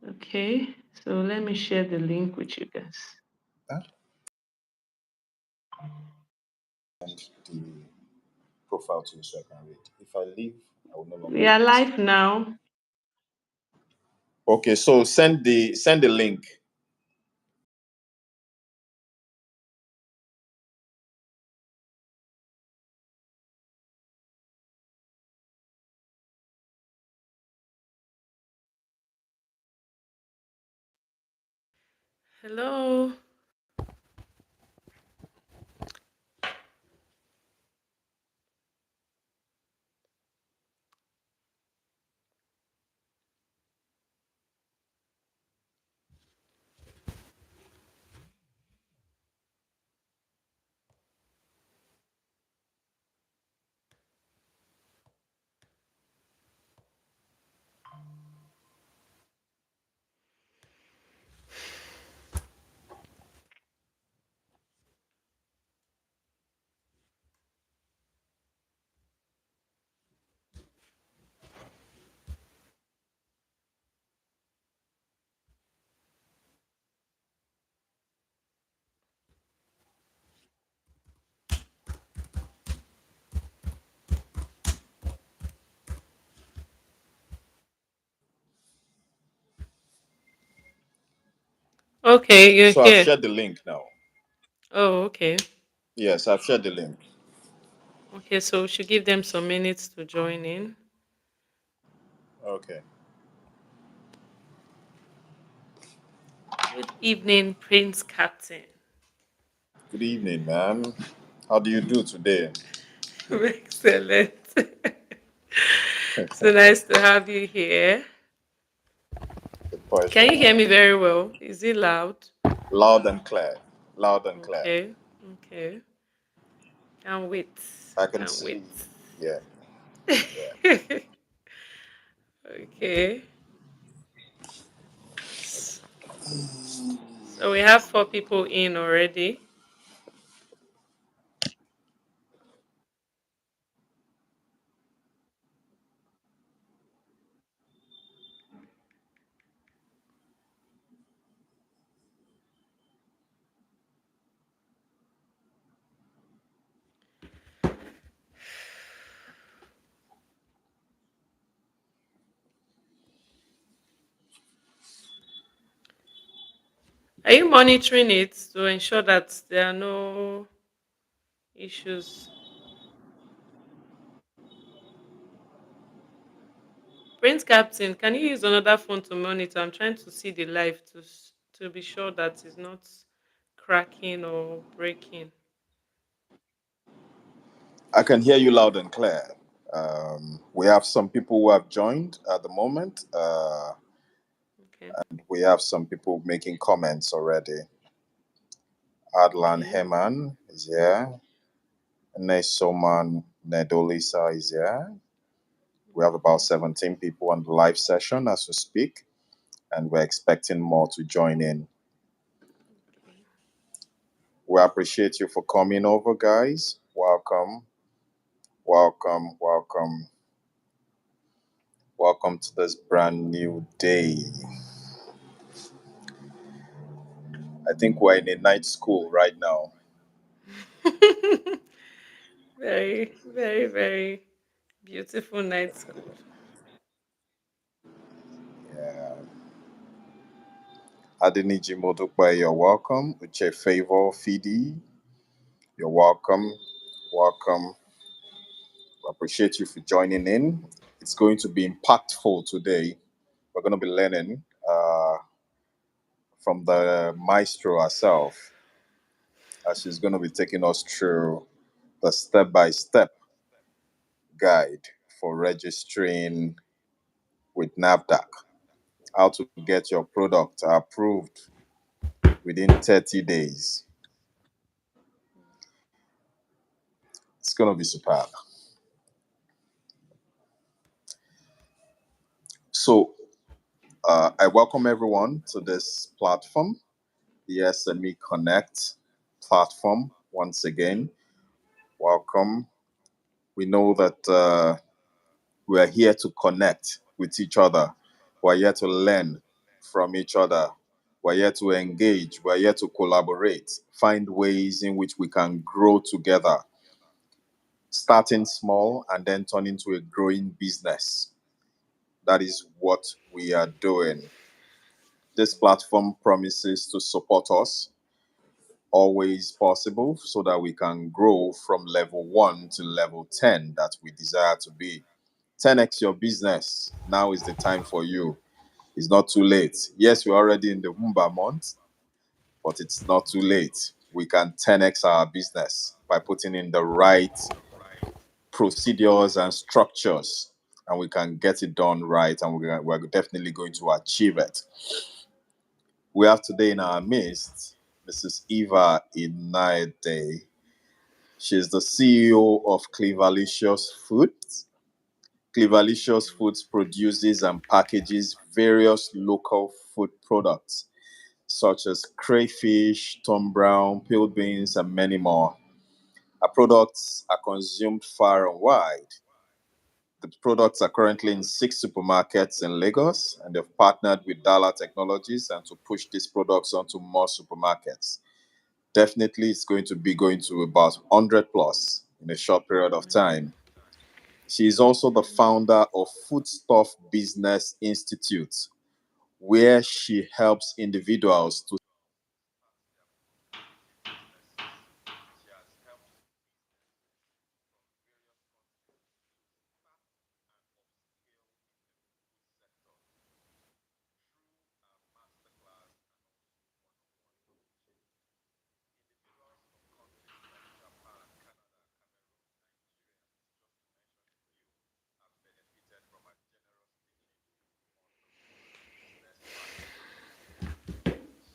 Okay, so let me share the link with you guys. Huh? And the profile to you so I can read. If I leave, I will no longer We are be able to. live now. Okay, so send the link. Hello. Okay, you're So I've here. shared the link now. Oh, okay. Yes, I've shared the link. Okay, so we should give them some minutes to join in. Okay. Good evening, Prince Captain. Good evening, ma'am. How do you do today? Excellent. So nice to have you here. The Can pleasure, you hear me ma'am. very well? Is it loud? Loud and clear. Loud and clear. Okay. Okay. Can't wait. I can Can't see. wait. Yeah, yeah. Okay. So we have 4 people in already. Are you monitoring it to ensure that there are no issues? Prince Captain, can you use another phone to monitor? I'm trying to see the live to be sure that it's not cracking or breaking. I can hear you loud and clear. We have some people who have joined at the moment. Okay. We have some people making comments already. Adlan Okay. Heman is here. Nesoman Nedolisa is here. We have about Okay. 17 people on the live session as we speak, and we're expecting more to join in. Okay. We appreciate you for coming over, guys. Welcome, welcome, welcome, welcome to this brand new day. I think we're in a night school right now. Very, very, very beautiful night school. Yeah. Adeniji Modukwe, you're welcome. Uche Favor Fidi, you're welcome. Welcome. We appreciate you for joining in. It's going to be impactful today. We're going to be learning from the maestro herself, as she's going to be taking us through the step by step guide for registering with Nafdac, how to get your product approved within 30 days. It's going to be superb. So, I welcome everyone to this platform, the SME Connect platform. Once again, welcome. We know that we are here to connect with each other. We are here to learn from each other. We're here to engage, we're here to collaborate, find ways in which we can grow together, starting small and then turn into a growing business. That is what we are doing. This platform promises to support us always possible so that we can grow from level 1 to level 10 that we desire to be. 10x your business. Now is the time for you. It's not too late. Yes, we're already in the Wumba month, but it's not too late. We can 10x our business by putting in the right procedures and structures, and we can get it done right, and we're definitely going to achieve it. We have today in our midst Mrs. Eva Inaide. She's the CEO of Clevalicious Foods. Clevalicious Foods produces and packages various local food products such as crayfish, tom brown, peeled beans, and many more. Our products are consumed far and wide. The products are currently in 6 supermarkets in Lagos, and they've partnered with Dala Technologies and to push these products onto more supermarkets. Definitely, it's going to be going to about 100 plus in a short period of time. She is also the founder of Foodstuff Business Institute, where she helps individuals to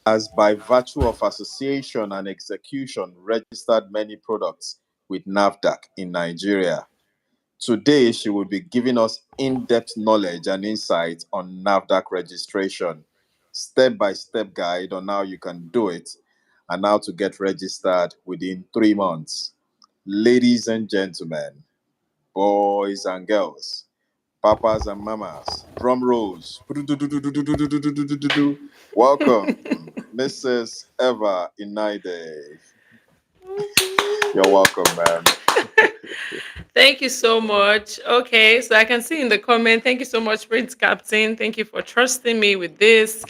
has, by virtue of association and execution, registered many products with Nafdac in Nigeria. Today, she will be giving us in depth knowledge and insight on Nafdac registration, step by step guide on how you can do it, and how to get registered within 3 months. Ladies and gentlemen, boys and girls, papas and mamas, drum rolls. Welcome, Mrs. Eva Inaide. You're welcome, man. Thank you so much. Okay, so I can see in the comment, thank you so much, Prince Captain. Thank you for trusting me with this.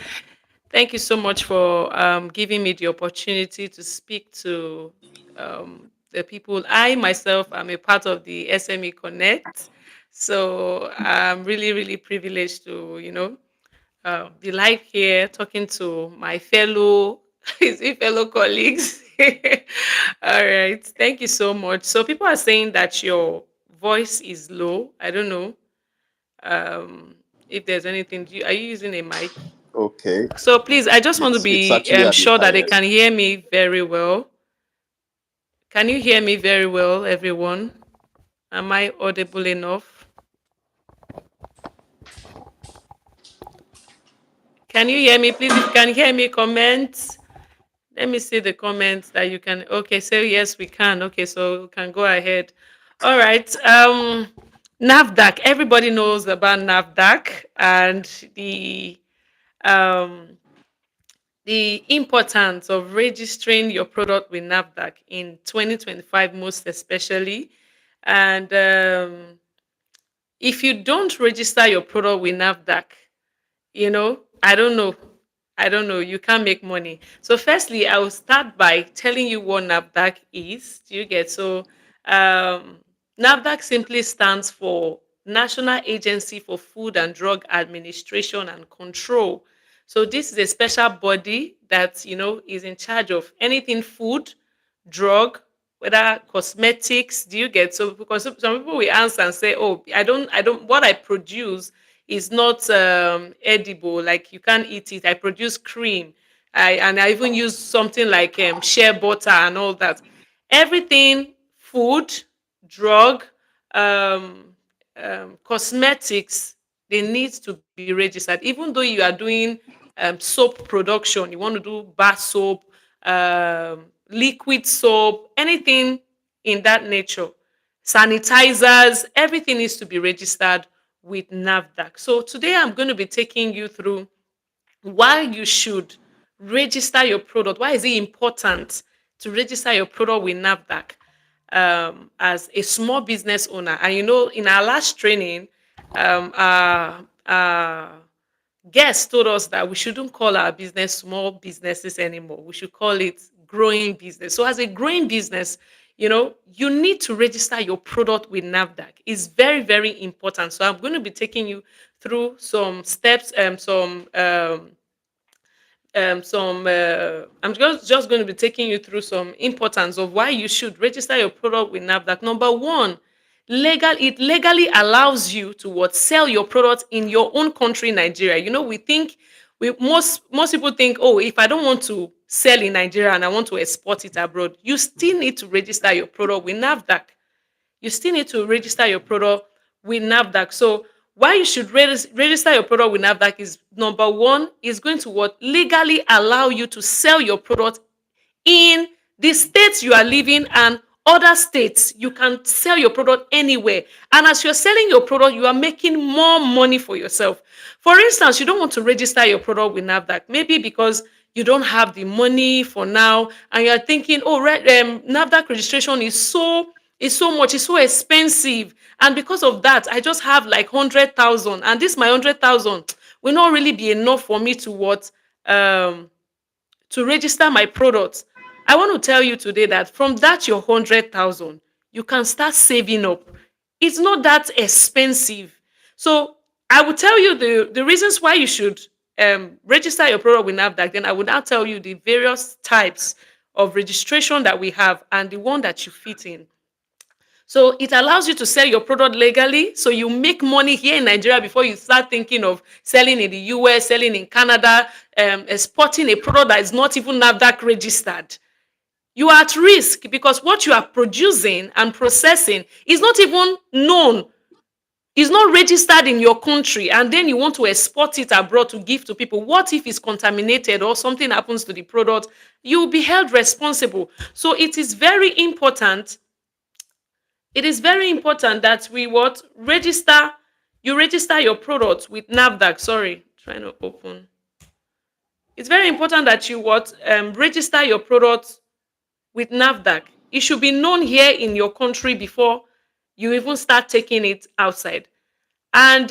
Thank you so much for giving me the opportunity to speak to the people. I myself am a part of the SME Connect. So I'm really, really privileged to, be live here talking to my fellow, is it fellow colleagues? All right. Thank you so much. So people are saying that your voice is low. I don't know if there's anything. Are you using a mic? Okay. So please, I just want to It's be actually at the sure that they highest. can hear me very well. Can you hear me very well, everyone? Am I audible enough? Can you hear me? Please, if you can hear me, comment. Let me see the comments that you can. Okay, so yes, we can. Okay, so we can go ahead. All right. Nafdac. Everybody knows about Nafdac and um the importance of registering your product with Nafdac in 2025, most especially. And if you don't register your product with Nafdac, I don't know, you can't make money. So firstly, I will start by telling you what Nafdac is. Do you get? So um Nafdac simply stands for National Agency for Food and Drug Administration and Control. So this is a special body that is in charge of anything food, drug, whether cosmetics. Do you get? So because some people will answer and say, oh, I don't what I produce is not edible, like you can't eat it. I produce cream. I even use something like shea butter and all that. Everything food, drug, um, cosmetics, they need to be registered. Even though you are doing soap production, you want to do bar soap, liquid soap, anything in that nature, sanitizers, everything needs to be registered with NAFDAC. So today I'm going to be taking you through why you should register your product. Why is it important to register your product with Nafdac as a small business owner? And in our last training, our guest told us that we shouldn't call our business small businesses anymore. We should call it growing business. So, as a growing business, you need to register your product with Nafdac. It's very, very important. So, I'm going to be taking you through some steps, I'm just going to be taking you through some importance of why you should register your product with Nafdac. Number one, it legally allows you to sell your product in your own country, Nigeria. We think we most people think, oh, if I don't want to sell in Nigeria and I want to export it abroad, you still need to register your product with Nafdac. You still need to register your product with Nafdac. So why you should register your product with Nafdac is, number one, is going to legally allow you to sell your product in the states you are living and other states. You can sell your product anywhere. And as you're selling your product, you are making more money for yourself. For instance, you don't want to register your product with Nafdac, maybe because you don't have the money for now, and you're thinking, oh, Nafdac registration is so much, it's so expensive, and because of that, I just have like 100,000, and this my 100,000 will not really be enough for me um to register my products. I want to tell you today that from that your 100,000, you can start saving up. It's not that expensive. So I will tell you the reasons why you should register your product with NAFDAC. Then I will now tell you the various types of registration that we have and the one that you fit in. So it allows you to sell your product legally. So you make money here in Nigeria before you start thinking of selling in the US, selling in Canada, exporting a product that is not even NAFDAC registered. You are at risk because what you are producing and processing is not even known, is not registered in your country, and then you want to export it abroad to give to people. What if it's contaminated or something happens to the product? You will be held responsible. So it is very important that we register. You register your product with Nafdac. Sorry, trying to open. It's very important that you register your product with Nafdac. It should be known here in your country before you even start taking it outside. And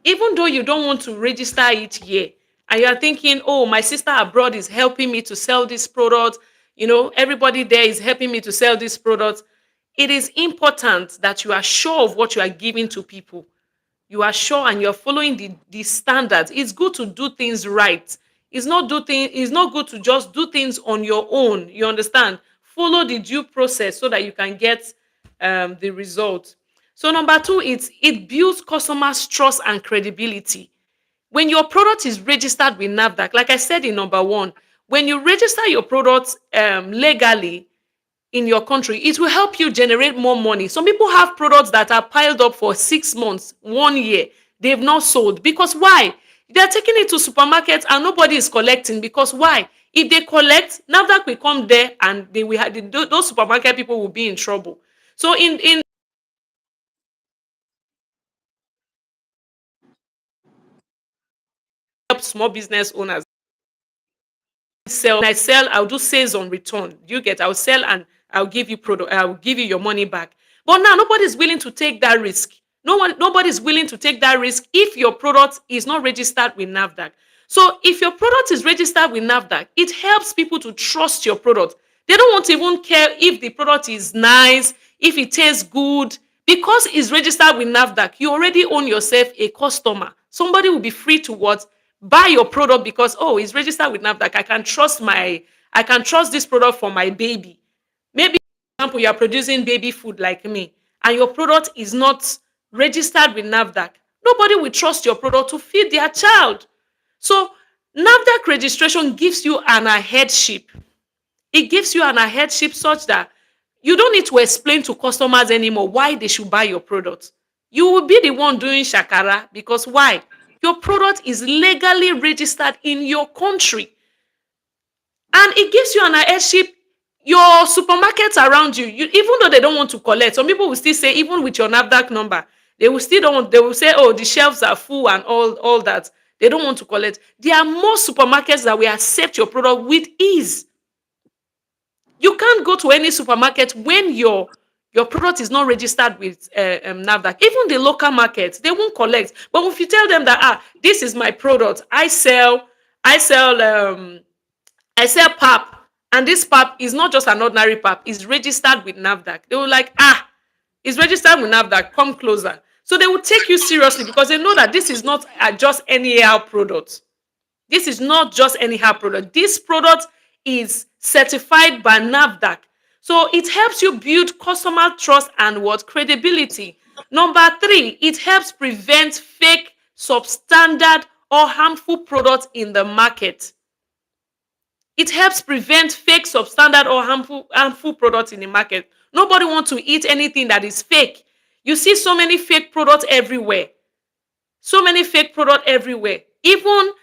even though you don't want to register it here, and you are thinking, oh, my sister abroad is helping me to sell this product, everybody there is helping me to sell this product, it is important that you are sure of what you are giving to people. You are sure and you're following the standards. It's good to do things right. It's not good to just do things on your own. You understand? Follow the due process so that you can get the result. So number two, it builds customers' trust and credibility. When your product is registered with NAFDAC, like I said in number one, when you register your product legally in your country, it will help you generate more money. Some people have products that are piled up for 6 months, 1 year. They've not sold. Because why? They're taking it to supermarkets and nobody is collecting. Because why? If they collect, NAFDAC will come there and they will those supermarket people will be in trouble. So in help small business owners sell. When I sell, I'll do sales on return. You get, I'll sell and I'll give you product, I'll give you your money back. But now nobody's willing to take that risk. Nobody's willing to take that risk if your product is not registered with NAFDAC. So if your product is registered with NAFDAC, it helps people to trust your product. They don't want to even care if the product is nice, if it tastes good. Because it's registered with NAFDAC, you already own yourself a customer. Somebody will be free to buy your product because, oh, it's registered with NAFDAC. I can trust this product for my baby. Maybe, for example, you are producing baby food like me, and your product is not registered with NAFDAC. Nobody will trust your product to feed their child. So NAFDAC registration gives you an headship. It gives you an headship such that you don't need to explain to customers anymore why they should buy your product. You will be the one doing shakara because why? Your product is legally registered in your country. And it gives you an headship. Your supermarkets around you, even though they don't want to collect, some people will still say, even with your NAFDAC number, They will still don't. They will say, "Oh, the shelves are full and all that." They don't want to collect. There are more supermarkets that will accept your product with ease. You can't go to any supermarket when your product is not registered with Nafdac. Even the local markets, they won't collect. But if you tell them that, this is my product, I sell pap, and this pap is not just an ordinary pap, it's registered with Nafdac. They will like, it's registered with Nafdac, come closer. So they will take you seriously because they know that this is not just any product. This is not just anyhow product. This product is certified by Nafdac. So it helps you build customer trust and what credibility. Number three, it helps prevent fake, substandard, or harmful products in the market. It helps prevent fake, substandard, or harmful products in the market. Nobody wants to eat anything that is fake. You see so many fake products everywhere. So many fake products everywhere. Even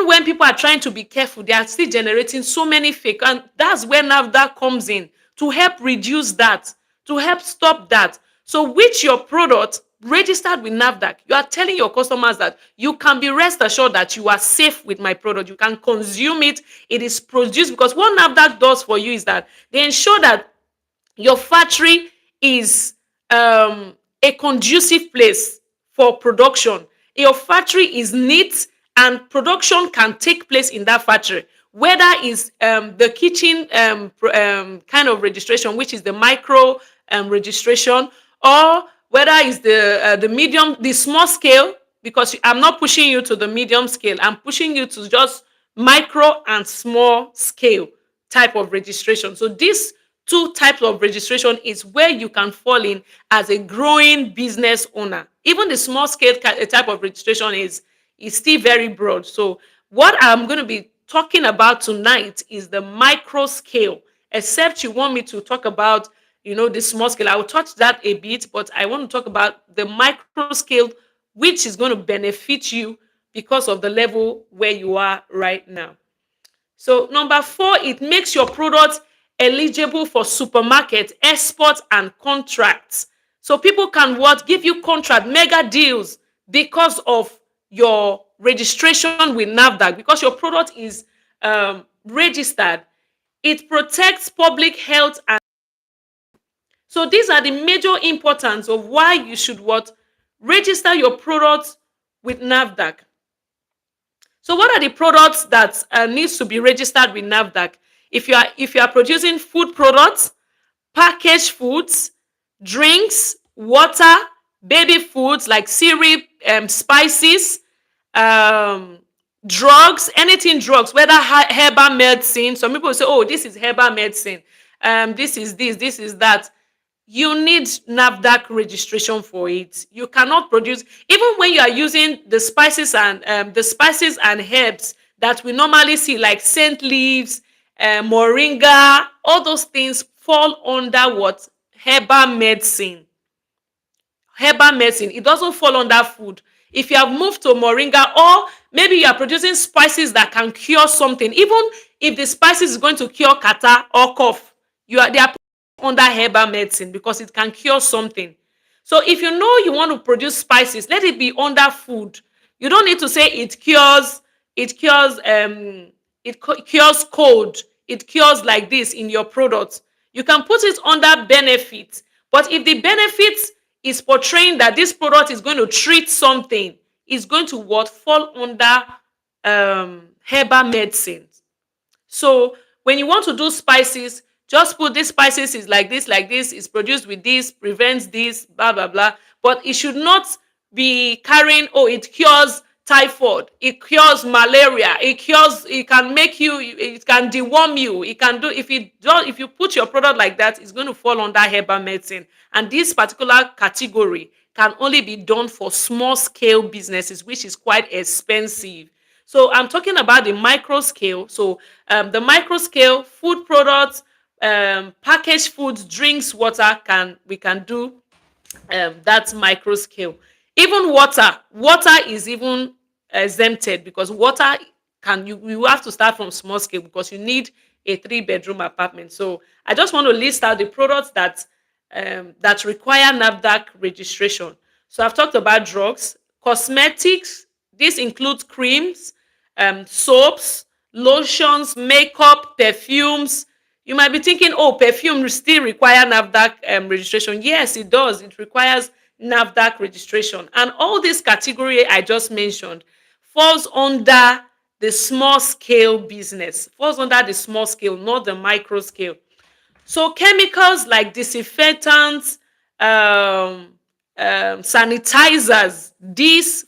when people are trying to be careful, they are still generating so many fake, and that's where NAFDAC comes in to help reduce that, to help stop that. So with your product registered with NAFDAC, you are telling your customers that you can be rest assured that you are safe with my product. You can consume it. It is produced, because what NAFDAC does for you is that they ensure that your factory is a conducive place for production. Your factory is neat and production can take place in that factory. Whether it's the kitchen kind of registration, which is the micro registration, or whether it's the medium, the small scale, because I'm not pushing you to the medium scale, I'm pushing you to just micro and small scale type of registration. So these two types of registration is where you can fall in as a growing business owner. Even the small scale type of registration is still very broad. So what I'm going to be talking about tonight is the micro scale. Except you want me to talk about, the small scale, I will touch that a bit, but I want to talk about the micro scale, which is going to benefit you because of the level where you are right now. So number four, it makes your product eligible for supermarket export and contracts. So people can what give you contract mega deals because of your registration with Nafdac, because your product is registered. It protects public health, and so these are the major importance of why you should what register your product with Nafdac. So what are the products that needs to be registered with Nafdac? If you are producing food products, packaged foods, drinks, water, baby foods like syrup, spices, um, drugs, anything drugs, whether herbal medicine. Some people say, "Oh, this is herbal medicine. This is this. This is that." You need Nafdac registration for it. You cannot produce, even when you are using the spices and herbs that we normally see, like scent leaves, moringa, all those things fall under what? Herbal medicine. Herbal medicine. It doesn't fall under food. If you have moved to moringa, or maybe you are producing spices that can cure something, even if the spices is going to cure kata or cough, they are under herbal medicine because it can cure something. So if you know you want to produce spices, let it be under food. You don't need to say it cures cold, it cures like this in your product. You can put it under benefit. But if the benefit is portraying that this product is going to treat something, it's going to what fall under herbal medicine. So when you want to do spices, just put these spices is like this, is produced with this, prevents this, blah blah blah. But it should not be carrying, oh, it cures typhoid, it cures malaria, it can make you, it can deworm you, it can do, if you put your product like that, it's going to fall under herbal medicine. And this particular category can only be done for small scale businesses, which is quite expensive. So I'm talking about the micro scale. So the micro scale food products, packaged foods, drinks, water, we can do that micro scale. Even water is even exempted, because water you have to start from small scale because you need a 3-bedroom apartment. So I just want to list out the products that require Nafdac registration. So I've talked about drugs, cosmetics. This includes creams, soaps, lotions, makeup, perfumes. You might be thinking, oh, perfume still require NAFDAC registration. Yes, it does. It requires NAFDAC registration. And all this category I just mentioned falls under the small scale business, falls under the small scale, not the micro scale. So chemicals like disinfectants, um, sanitizers, this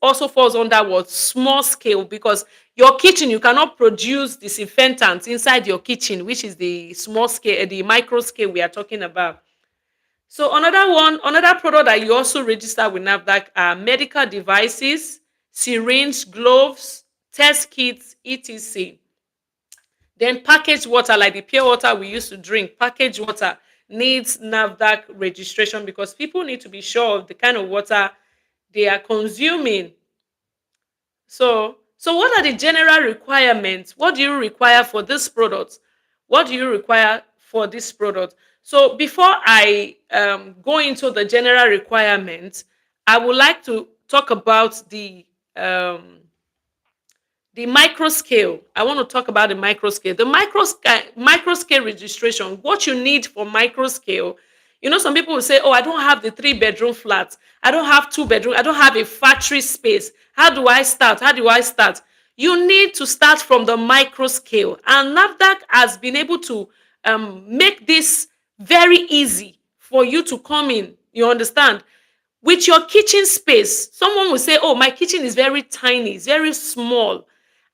also falls under what, small scale, because your kitchen, you cannot produce disinfectants inside your kitchen, which is the small scale, the micro scale we are talking about. So another product that you also register with NAFDAC are medical devices, syringe, gloves, test kits, etc. Then packaged water, like the pure water we used to drink, packaged water needs NAFDAC registration because people need to be sure of the kind of water they are consuming. So what are the general requirements? What do you require for this product? What do you require for this product? So before I go into the general requirements, I would like to talk about um, the micro scale. I want to talk about the micro scale. The micro scale registration. What you need for micro scale. You know, some people will say, "Oh, I don't have the 3 bedroom flat. I don't have 2 bedroom. I don't have a factory space. How do I start? How do I start?" You need to start from the micro scale, and NAFDAC has been able to make this very easy for you to come in. You understand? With your kitchen space, someone will say, oh, my kitchen is very tiny, it's very small.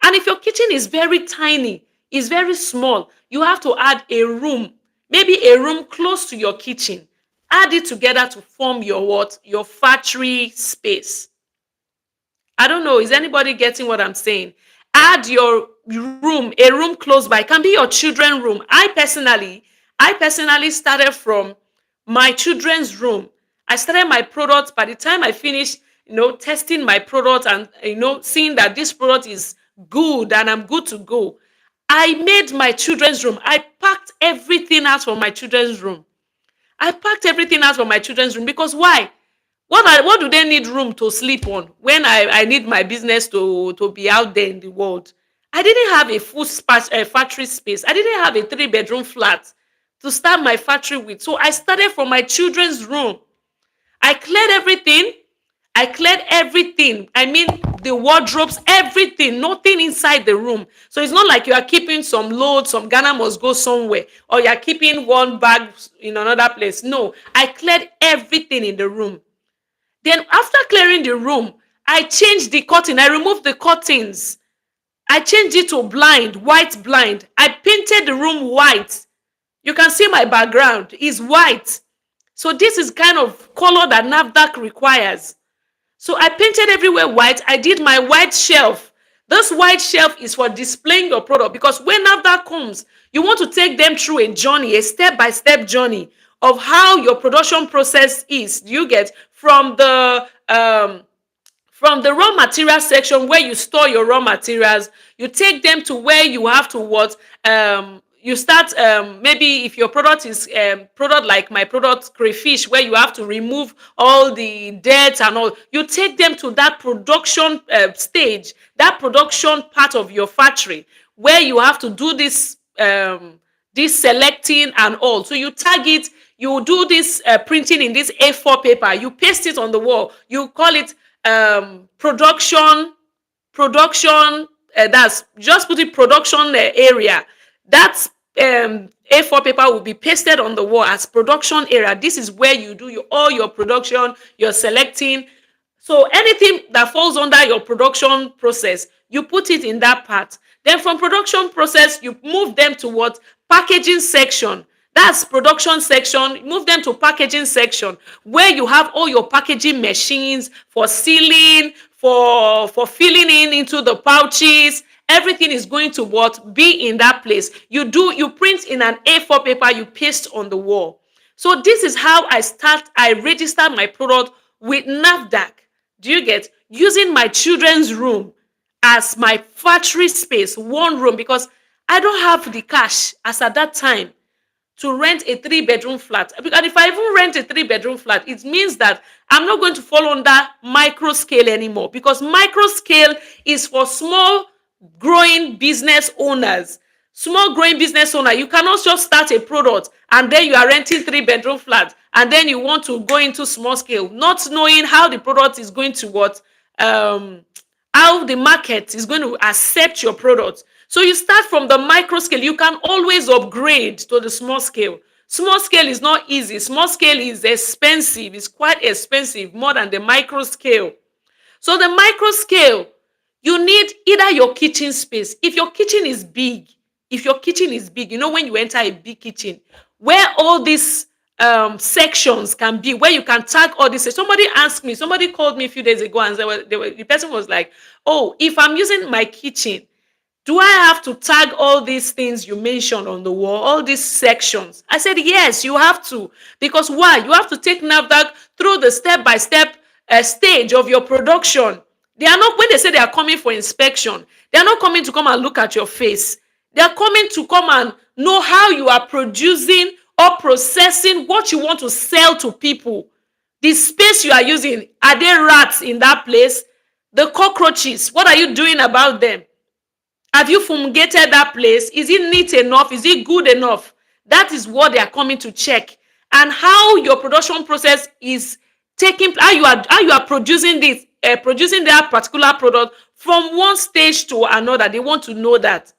And if your kitchen is very tiny, is very small, you have to add a room, maybe a room close to your kitchen. Add it together to form your what? Your factory space. I don't know. Is anybody getting what I'm saying? Add your room, a room close by. It can be your children's room. I personally started from my children's room. I started my product. By the time I finished, testing my product and seeing that this product is good and I'm good to go, I made my children's room. I packed everything out from my children's room. I packed everything out from my children's room because why? What do they need room to sleep on when I need my business to be out there in the world? I didn't have a factory space. I didn't have a 3 bedroom flat to start my factory with. So I started from my children's room. I cleared everything. I cleared everything. I mean, the wardrobes, everything, nothing inside the room. So it's not like you are keeping some load, some Ghana must go somewhere, or you are keeping one bag in another place. No, I cleared everything in the room. Then after clearing the room, I changed the curtain. I removed the curtains. I changed it to blind, white blind. I painted the room white. You can see my background is white. So this is kind of color that NAFDAC requires. So I painted everywhere white. I did my white shelf. This white shelf is for displaying your product because when NAFDAC comes, you want to take them through a journey, a step-by-step journey of how your production process is. You get from the raw material section where you store your raw materials, you take them to where you have to what you start, maybe if your product is product like my product crayfish, where you have to remove all the dirt and all, you take them to that production stage, that production part of your factory where you have to do this selecting and all. So you tag it, you do this printing in this A4 paper, you paste it on the wall, you call it production, that's just put it production area. That's A4 paper will be pasted on the wall as production area. This is where you do all your production, your selecting. So anything that falls under your production process, you put it in that part. Then from production process, you move them to what? Packaging section. That's production section. Move them to packaging section where you have all your packaging machines for sealing, for filling into the pouches. Everything is going to what? Be in that place. You print in an A4 paper, you paste on the wall. So this is how I register my product with NAFDAC. Do you get? Using my children's room as my factory space, one room, because I don't have the cash as at that time to rent a 3 bedroom flat. And if I even rent a 3 bedroom flat, it means that I'm not going to fall under micro scale anymore, because micro scale is for small growing business owners. Small growing business owner, you cannot just start a product and then you are renting 3 bedroom flat and then you want to go into small scale, not knowing how the product is going to what, um how the market is going to accept your product. So you start from the micro scale. You can always upgrade to the small scale. Small scale is not easy. Small scale is expensive. It's quite expensive, more than the micro scale. So the micro scale, you need either your kitchen space. If your kitchen is big, when you enter a big kitchen, where all these sections can be, where you can tag all this. Somebody called me a few days ago and the person was like, oh, if I'm using my kitchen, do I have to tag all these things you mentioned on the wall, all these sections? I said, yes, you have to. Because why? You have to take Nafdac through the step-by-step stage of your production. They are not, when they say they are coming for inspection, they are not coming to come and look at your face. They are coming to come and know how you are producing or processing what you want to sell to people. The space you are using, are there rats in that place? The cockroaches, what are you doing about them? Have you fumigated that place? Is it neat enough? Is it good enough? That is what they are coming to check. And how your production process is taking, how you are producing this, producing that particular product from one stage to another. They want to know that.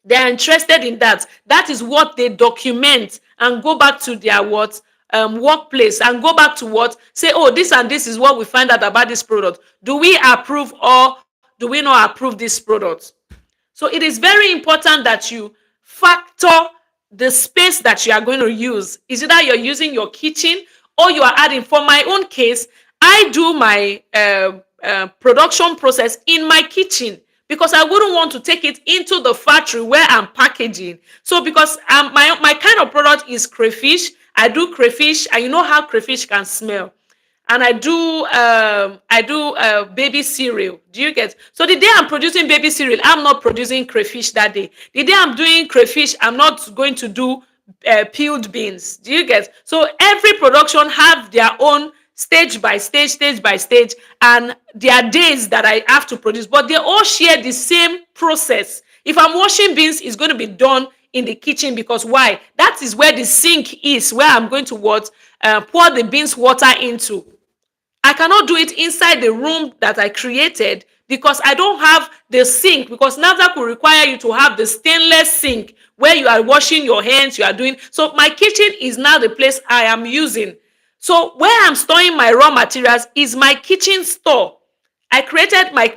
They are interested in that. That is what they document and go back to their what, workplace, and go back to what, say, oh, this and this is what we find out about this product. Do we approve or do we not approve this product? So it is very important that you factor the space that you are going to use. Is it that you're using your kitchen, or you are adding? For my own case, I do my production process in my kitchen, because I wouldn't want to take it into the factory where I'm packaging. So because my kind of product is crayfish, I do crayfish, and you know how crayfish can smell. And I do baby cereal. Do you get? So the day I'm producing baby cereal, I'm not producing crayfish that day. The day I'm doing crayfish, I'm not going to do peeled beans. Do you get? So every production have their own stage by stage, and there are days that I have to produce, but they all share the same process. If I'm washing beans, it's going to be done in the kitchen, because why? That is where the sink is, where I'm going to what, pour the beans water into. I cannot do it inside the room that I created, because I don't have the sink, because NAFDAC will require you to have the stainless sink where you are washing your hands, you are doing. So my kitchen is now the place I am using. So where I'm storing my raw materials is my kitchen store. I created my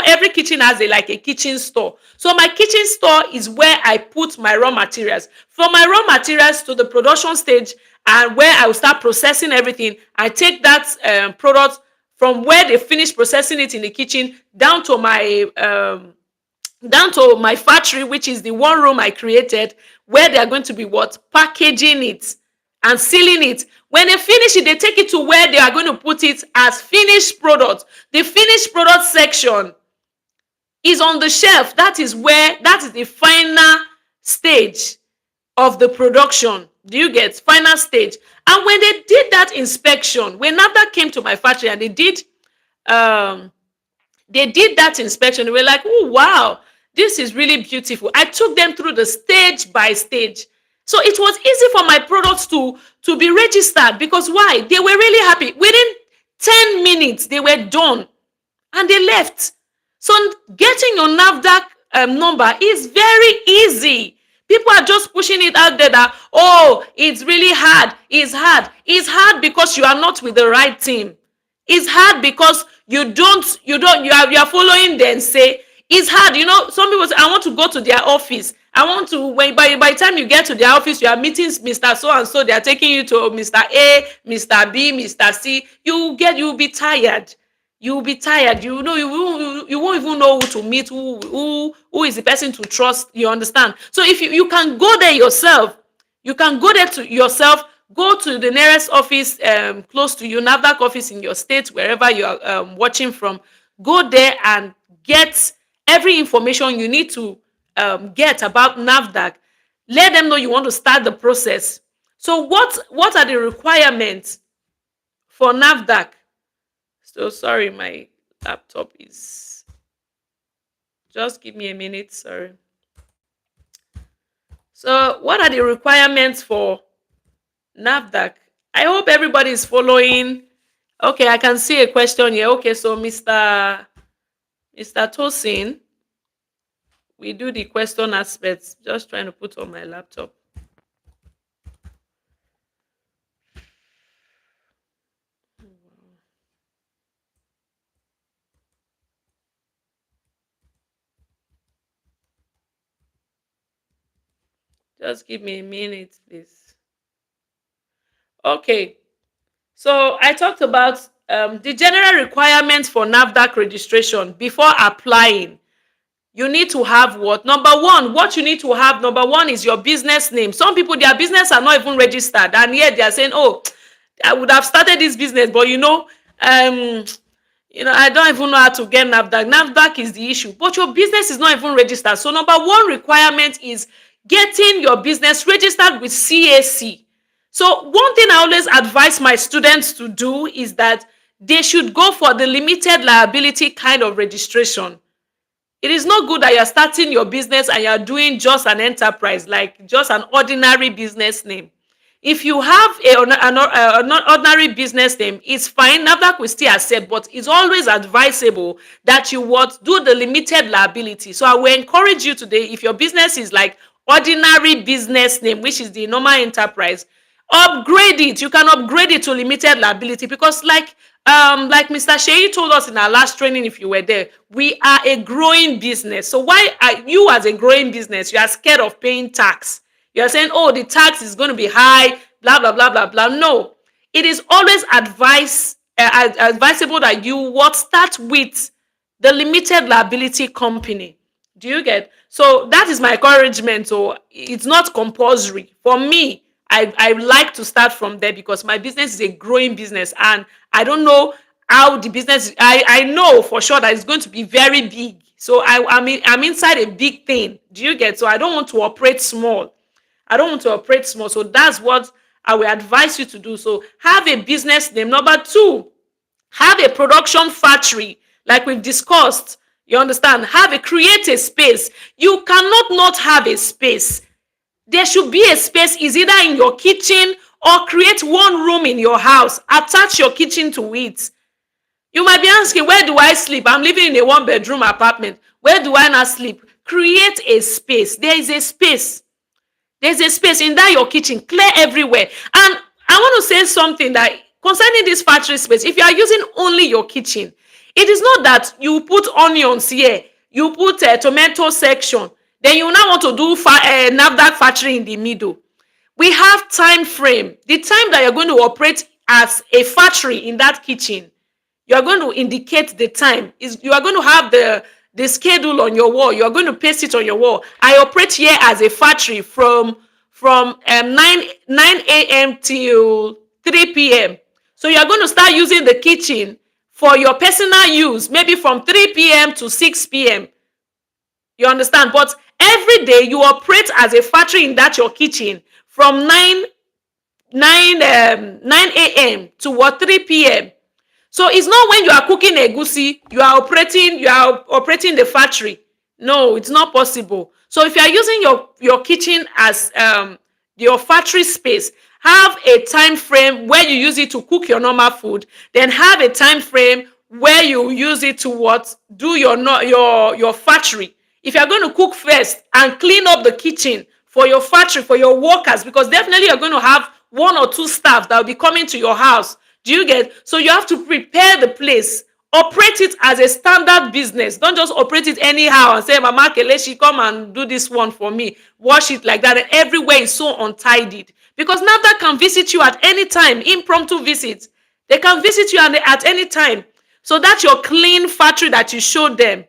every kitchen has like a kitchen store. So my kitchen store is where I put my raw materials. From my raw materials to the production stage, and where I will start processing everything, I take that product from where they finish processing it in the kitchen down to my factory, which is the one room I created, where they are going to be what, packaging it and sealing it. When they finish it, they take it to where they are going to put it as finished product. The finished product section is on the shelf. That is the final stage of the production. Do you get? Final stage. And when they did that inspection, when NAFDAC came to my factory and um, they did that inspection, they were like, oh wow, this is really beautiful. I took them through the stage by stage. So it was easy for my products to be registered, because why? They were really happy. Within 10 minutes, they were done and they left. So getting your NAFDAC number is very easy. People are just pushing it out there that, oh, it's really hard. It's hard. It's hard because you are not with the right team. It's hard because you are following them say. It's hard. Some people say, I want to go to their office. I want to, when by the time you get to their office, you are meeting Mr. So and so. They are taking you to Mr. A, Mr. B, Mr. C. You'll be tired. You'll be tired. You won't even know who to meet, who is the person to trust. You understand? So if you can go there yourself, go to the nearest office close to you, NAFDAC office in your state, wherever you are watching from. Go there and get every information you need to get about NAFDAC. Let them know you want to start the process. So what are the requirements for Nafdac? So sorry, my laptop is, just give me a minute, sorry. So what are the requirements for Nafdac? I hope everybody is following. Okay, I can see a question here. Okay, so Mr. Tosin, we do the question aspects. Just trying to put on my laptop. Just give me a minute, please. Okay, so I talked about the general requirements for Nafdac registration before applying. You need to have what? Number one, what you need to have, number one is your business name. Some people, their business are not even registered, and yet they are saying, oh, I would have started this business, but um, I don't even know how to get Nafdac. Nafdac is the issue, but your business is not even registered. So number one requirement is getting your business registered with CAC. So one thing I always advise my students to do is that they should go for the limited liability kind of registration. It is not good that you're starting your business and you're doing just an enterprise, like just an ordinary business name. If you have an ordinary business name, it's fine. NAFDAC will still accept, but it's always advisable that you what do the limited liability. So I will encourage you today, if your business is like ordinary business name, which is the normal enterprise, upgrade it. You can upgrade it to limited liability, because like Mr. Sheyi told us in our last training, if you were there, we are a growing business. So why are you, as a growing business, you are scared of paying tax? You are saying, oh, the tax is going to be high, blah blah blah blah blah. No, it is always advisable that you what start with the limited liability company. Do you get? So that is my encouragement. So it's not compulsory for me. I like to start from there because my business is a growing business, and I don't know how the business. I know for sure that it's going to be very big. So I'm inside a big thing. Do you get? So I don't want to operate small. I don't want to operate small. So that's what I will advise you to do. So have a business name. Number two, have a production factory, like we've discussed. You understand? Create a space. You cannot not have a space. There should be a space, is either in your kitchen or create one room in your house. Attach your kitchen to it. You might be asking, where do I sleep? I'm living in a one-bedroom apartment. Where do I not sleep? Create a space. There is a space. There's a space in that your kitchen, clear everywhere. And I want to say something that concerning this factory space, if you are using only your kitchen, it is not that you put onions here, you put a tomato section, then you now want to do Nafdac factory in the middle. We have time frame. The time that you're going to operate as a factory in that kitchen, you are going to indicate the time. You are going to have the schedule on your wall. You are going to paste it on your wall. I operate here as a factory from 9 a.m. till 3 p.m. So you are going to start using the kitchen for your personal use, maybe from 3 p.m. to 6 p.m. You understand? But every day you operate as a factory in that your kitchen from 9 a.m. to what 3 p.m. So it's not when you are cooking egusi, you are operating the factory. No, it's not possible. So if you are using your kitchen as your factory space, have a time frame where you use it to cook your normal food, then have a time frame where you use it to what do your factory. If you are going to cook first and clean up the kitchen for your factory, for your workers, because definitely you're going to have one or two staff that will be coming to your house. Do you get? So you have to prepare the place. Operate it as a standard business. Don't just operate it anyhow and say, Mama Kelechi, come and do this one for me. Wash it like that. And everywhere is so untidied. Because NAFDAC can visit you at any time. Impromptu visits. They can visit you at any time. So that's your clean factory that you showed them.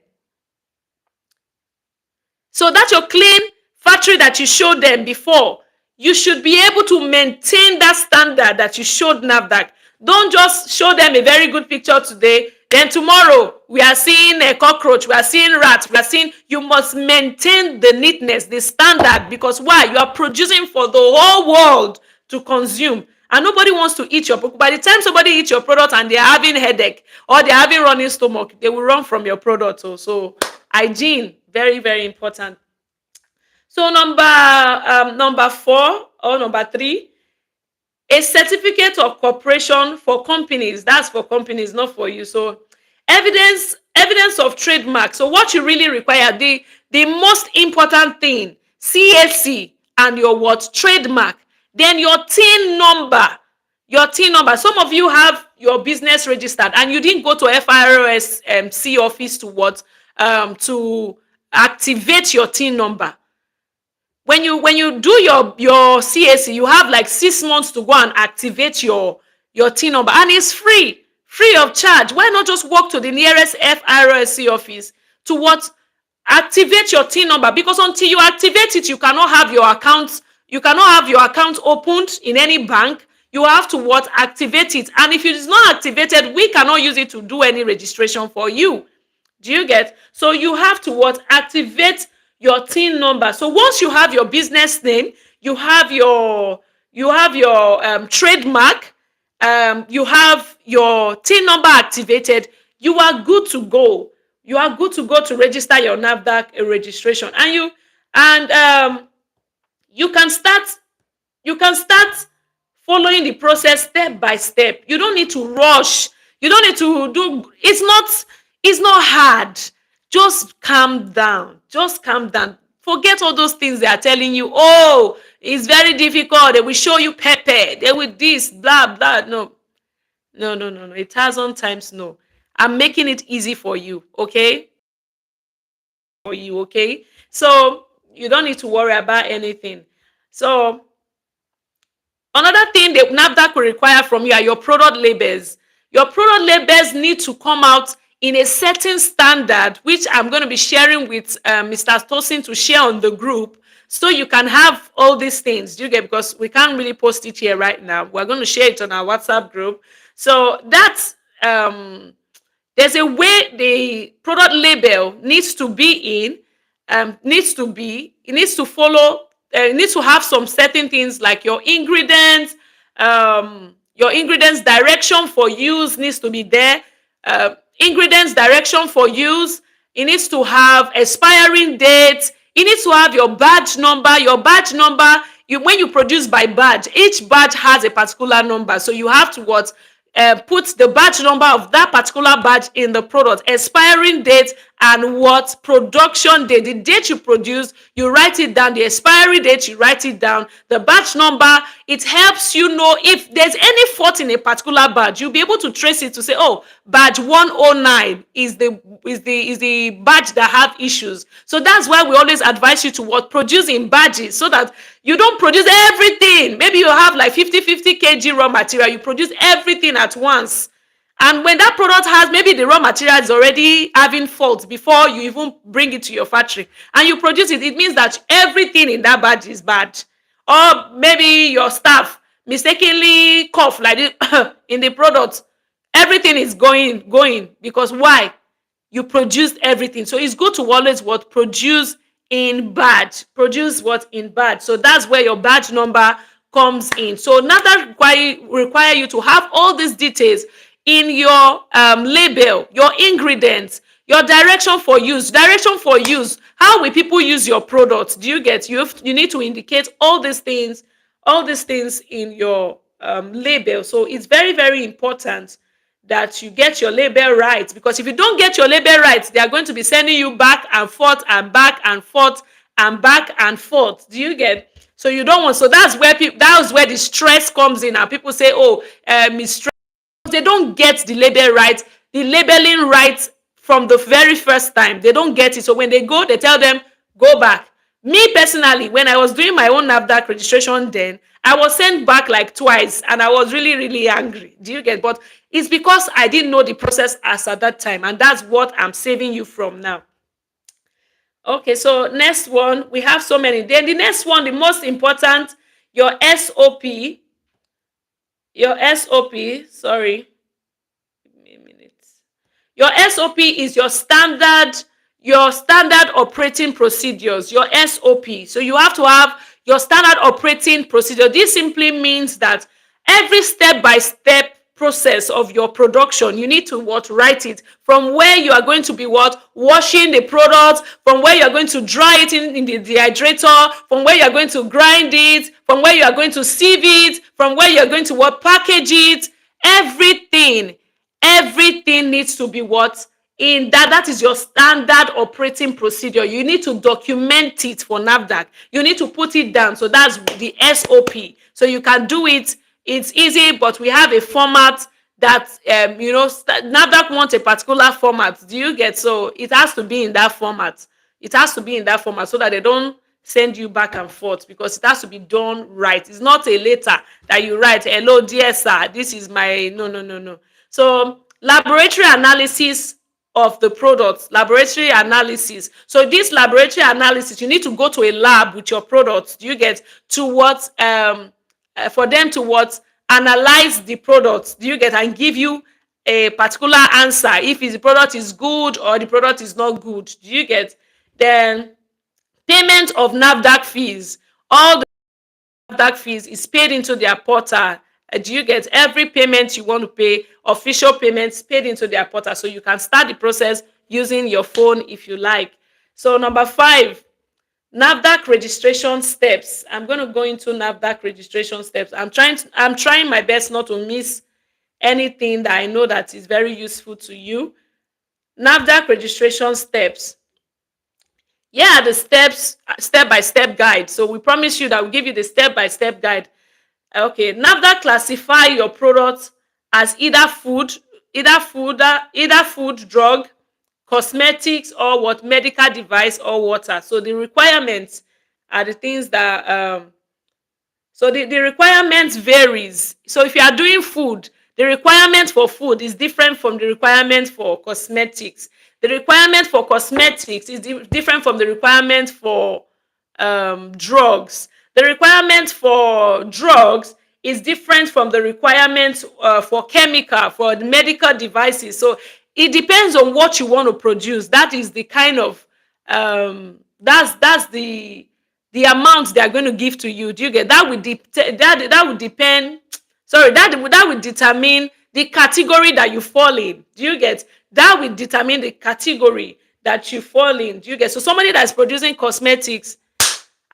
So that's your clean factory that you showed them before. You should be able to maintain that standard that you showed NAFDAC. Don't just show them a very good picture today. Then tomorrow we are seeing a cockroach, we are seeing rats, we are seeing. You must maintain the neatness, the standard, because why? You are producing for the whole world to consume, and nobody wants to eat your product. By the time somebody eats your product and they are having headache or they are having running stomach, they will run from your product. So hygiene, very very important. So number 4 or number 3, a certificate of corporation for companies. That's for companies, not for you. So evidence of trademark. So what you really require, the most important thing, CAC and your what? Trademark. Then your tin number. Your tin number. Some of you have your business registered and you didn't go to FRSC office to what? To activate your tin number. When you do your CAC, you have like 6 months to go and activate your tin number, and it's free of charge. Why not just walk to the nearest FRSC office to what? Activate your tin number, because until you activate it, you cannot have your account. You cannot have your account opened in any bank. You have to what? Activate it, and if it is not activated, we cannot use it to do any registration for you. Do you get? So you have to what? Activate your tin number. So once you have your business name, you have your trademark, you have your tin number activated, you are good to go. You are good to go to register your Nafdac registration, and you can start you can start following the process step by step. You don't need to rush. You don't need to do. It's not hard. Just calm down. Just calm down. Forget all those things they are telling you. Oh, it's very difficult. They will show you pepper. They will this, blah blah. No, no, no, no, no. 1,000 times no. I'm making it easy for you. Okay, for you. Okay. So you don't need to worry about anything. So another thing the NAFDAC will require from you are your product labels. Your product labels need to come out in a certain standard, which I'm going to be sharing with Mr. Tosin to share on the group, so you can have all these things. Do you get? Because we can't really post it here right now. We're going to share it on our WhatsApp group. So that's there's a way the product label needs to be in, it needs to follow, it needs to have some certain things like your ingredients direction for use needs to be there. Ingredients direction for use, it needs to have expiring date, it needs to have your badge number. When you produce by badge, each badge has a particular number, so you have to what? Put the batch number of that particular batch in the product, expiring date, and what? Production date. The date you produce, you write it down. The expiry date, you write it down. The batch number, it helps you know if there's any fault in a particular batch. You'll be able to trace it to say, oh, batch 109 is the batch that have issues. So that's why we always advise you to what? Produce in batches, so that you don't produce everything. Maybe you have like 50 kg raw material, you produce everything at once, and when that product has, maybe the raw material is already having faults before you even bring it to your factory, and you produce it, it means that everything in that batch is bad. Or maybe your staff mistakenly cough like this in the product. Everything is going because why? You produced everything. So it's good to always what? Produce in batch. Produce what? In batch. So that's where your batch number comes in. So now that require you to have all these details in your label, your ingredients, your direction for use. Direction for use. How will people use your products? Do you get? You need to indicate all these things in your label. So it's very very important that you get your label right, because if you don't get your label right, they are going to be sending you back and forth and back and forth and back and forth. Do you get? So you don't want. So that's where the stress comes in, and people say, oh, it's stress. They don't get the label right, the labeling right from the very first time. They don't get it. So when they go, they tell them, go back. Me personally, when I was doing my own Nafdac registration, then I was sent back like twice, and I was really, really angry. Do you get? But it's because I didn't know the process as at that time, and that's what I'm saving you from now. Okay, so next one, we have so many. Then the next one, the most important, your SOP. Your SOP, sorry, give me a minute. Your SOP is your standard operating procedures, your SOP. So you have to have your standard operating procedure. This simply means that every step by step process of your production, you need to what write it, from where you are going to be what washing the product, from where you are going to dry it in the dehydrator, from where you are going to grind it, from where you are going to sieve it, from where you are going to what package it. Everything needs to be what in that is your standard operating procedure. You need to document it for Nafdac. You need to put it down. So that's the SOP. So you can do it. It's easy, but we have a format that Nafdac wants a particular format. Do you get? So it has to be in that format. It has to be in that format so that they don't send you back and forth, because it has to be done right. It's not a letter that you write, hello dear sir, this is my, no, no, no, no. So laboratory analysis of the products, laboratory analysis. So this laboratory analysis, you need to go to a lab with your products. Do you get? To what for them to what analyze the products. Do you get? And give you a particular answer if the product is good or the product is not good. Do you get? Then payment of Nafdac fees. All the Nafdac fees is paid into their portal. Do you get? Every payment you want to pay, official payments paid into their portal, so you can start the process using your phone if you like. So number 5, Nafdac registration steps. I'm going to go into Nafdac registration steps. I'm trying my best not to miss anything that I know that is very useful to you. Nafdac registration steps. Yeah, the steps, step by step guide. So we promise you that we'll give you the step by step guide. Okay, Nafdac classify your product as either food, drug, cosmetics, or what medical device or water. So the requirements are the things that so the requirements varies. So if you are doing food, the requirement for food is different from the requirement for cosmetics. The requirement for cosmetics is different from the requirement for drugs. The requirement for drugs is different from the requirement for chemical, for the medical devices. So it depends on what you want to produce. That is the kind of that's the amount they are going to give to you. Do you get? That would that would depend. Sorry, that would determine the category that you fall in. Do you get? That will determine the category that you fall in. Do you get? So somebody that's producing cosmetics,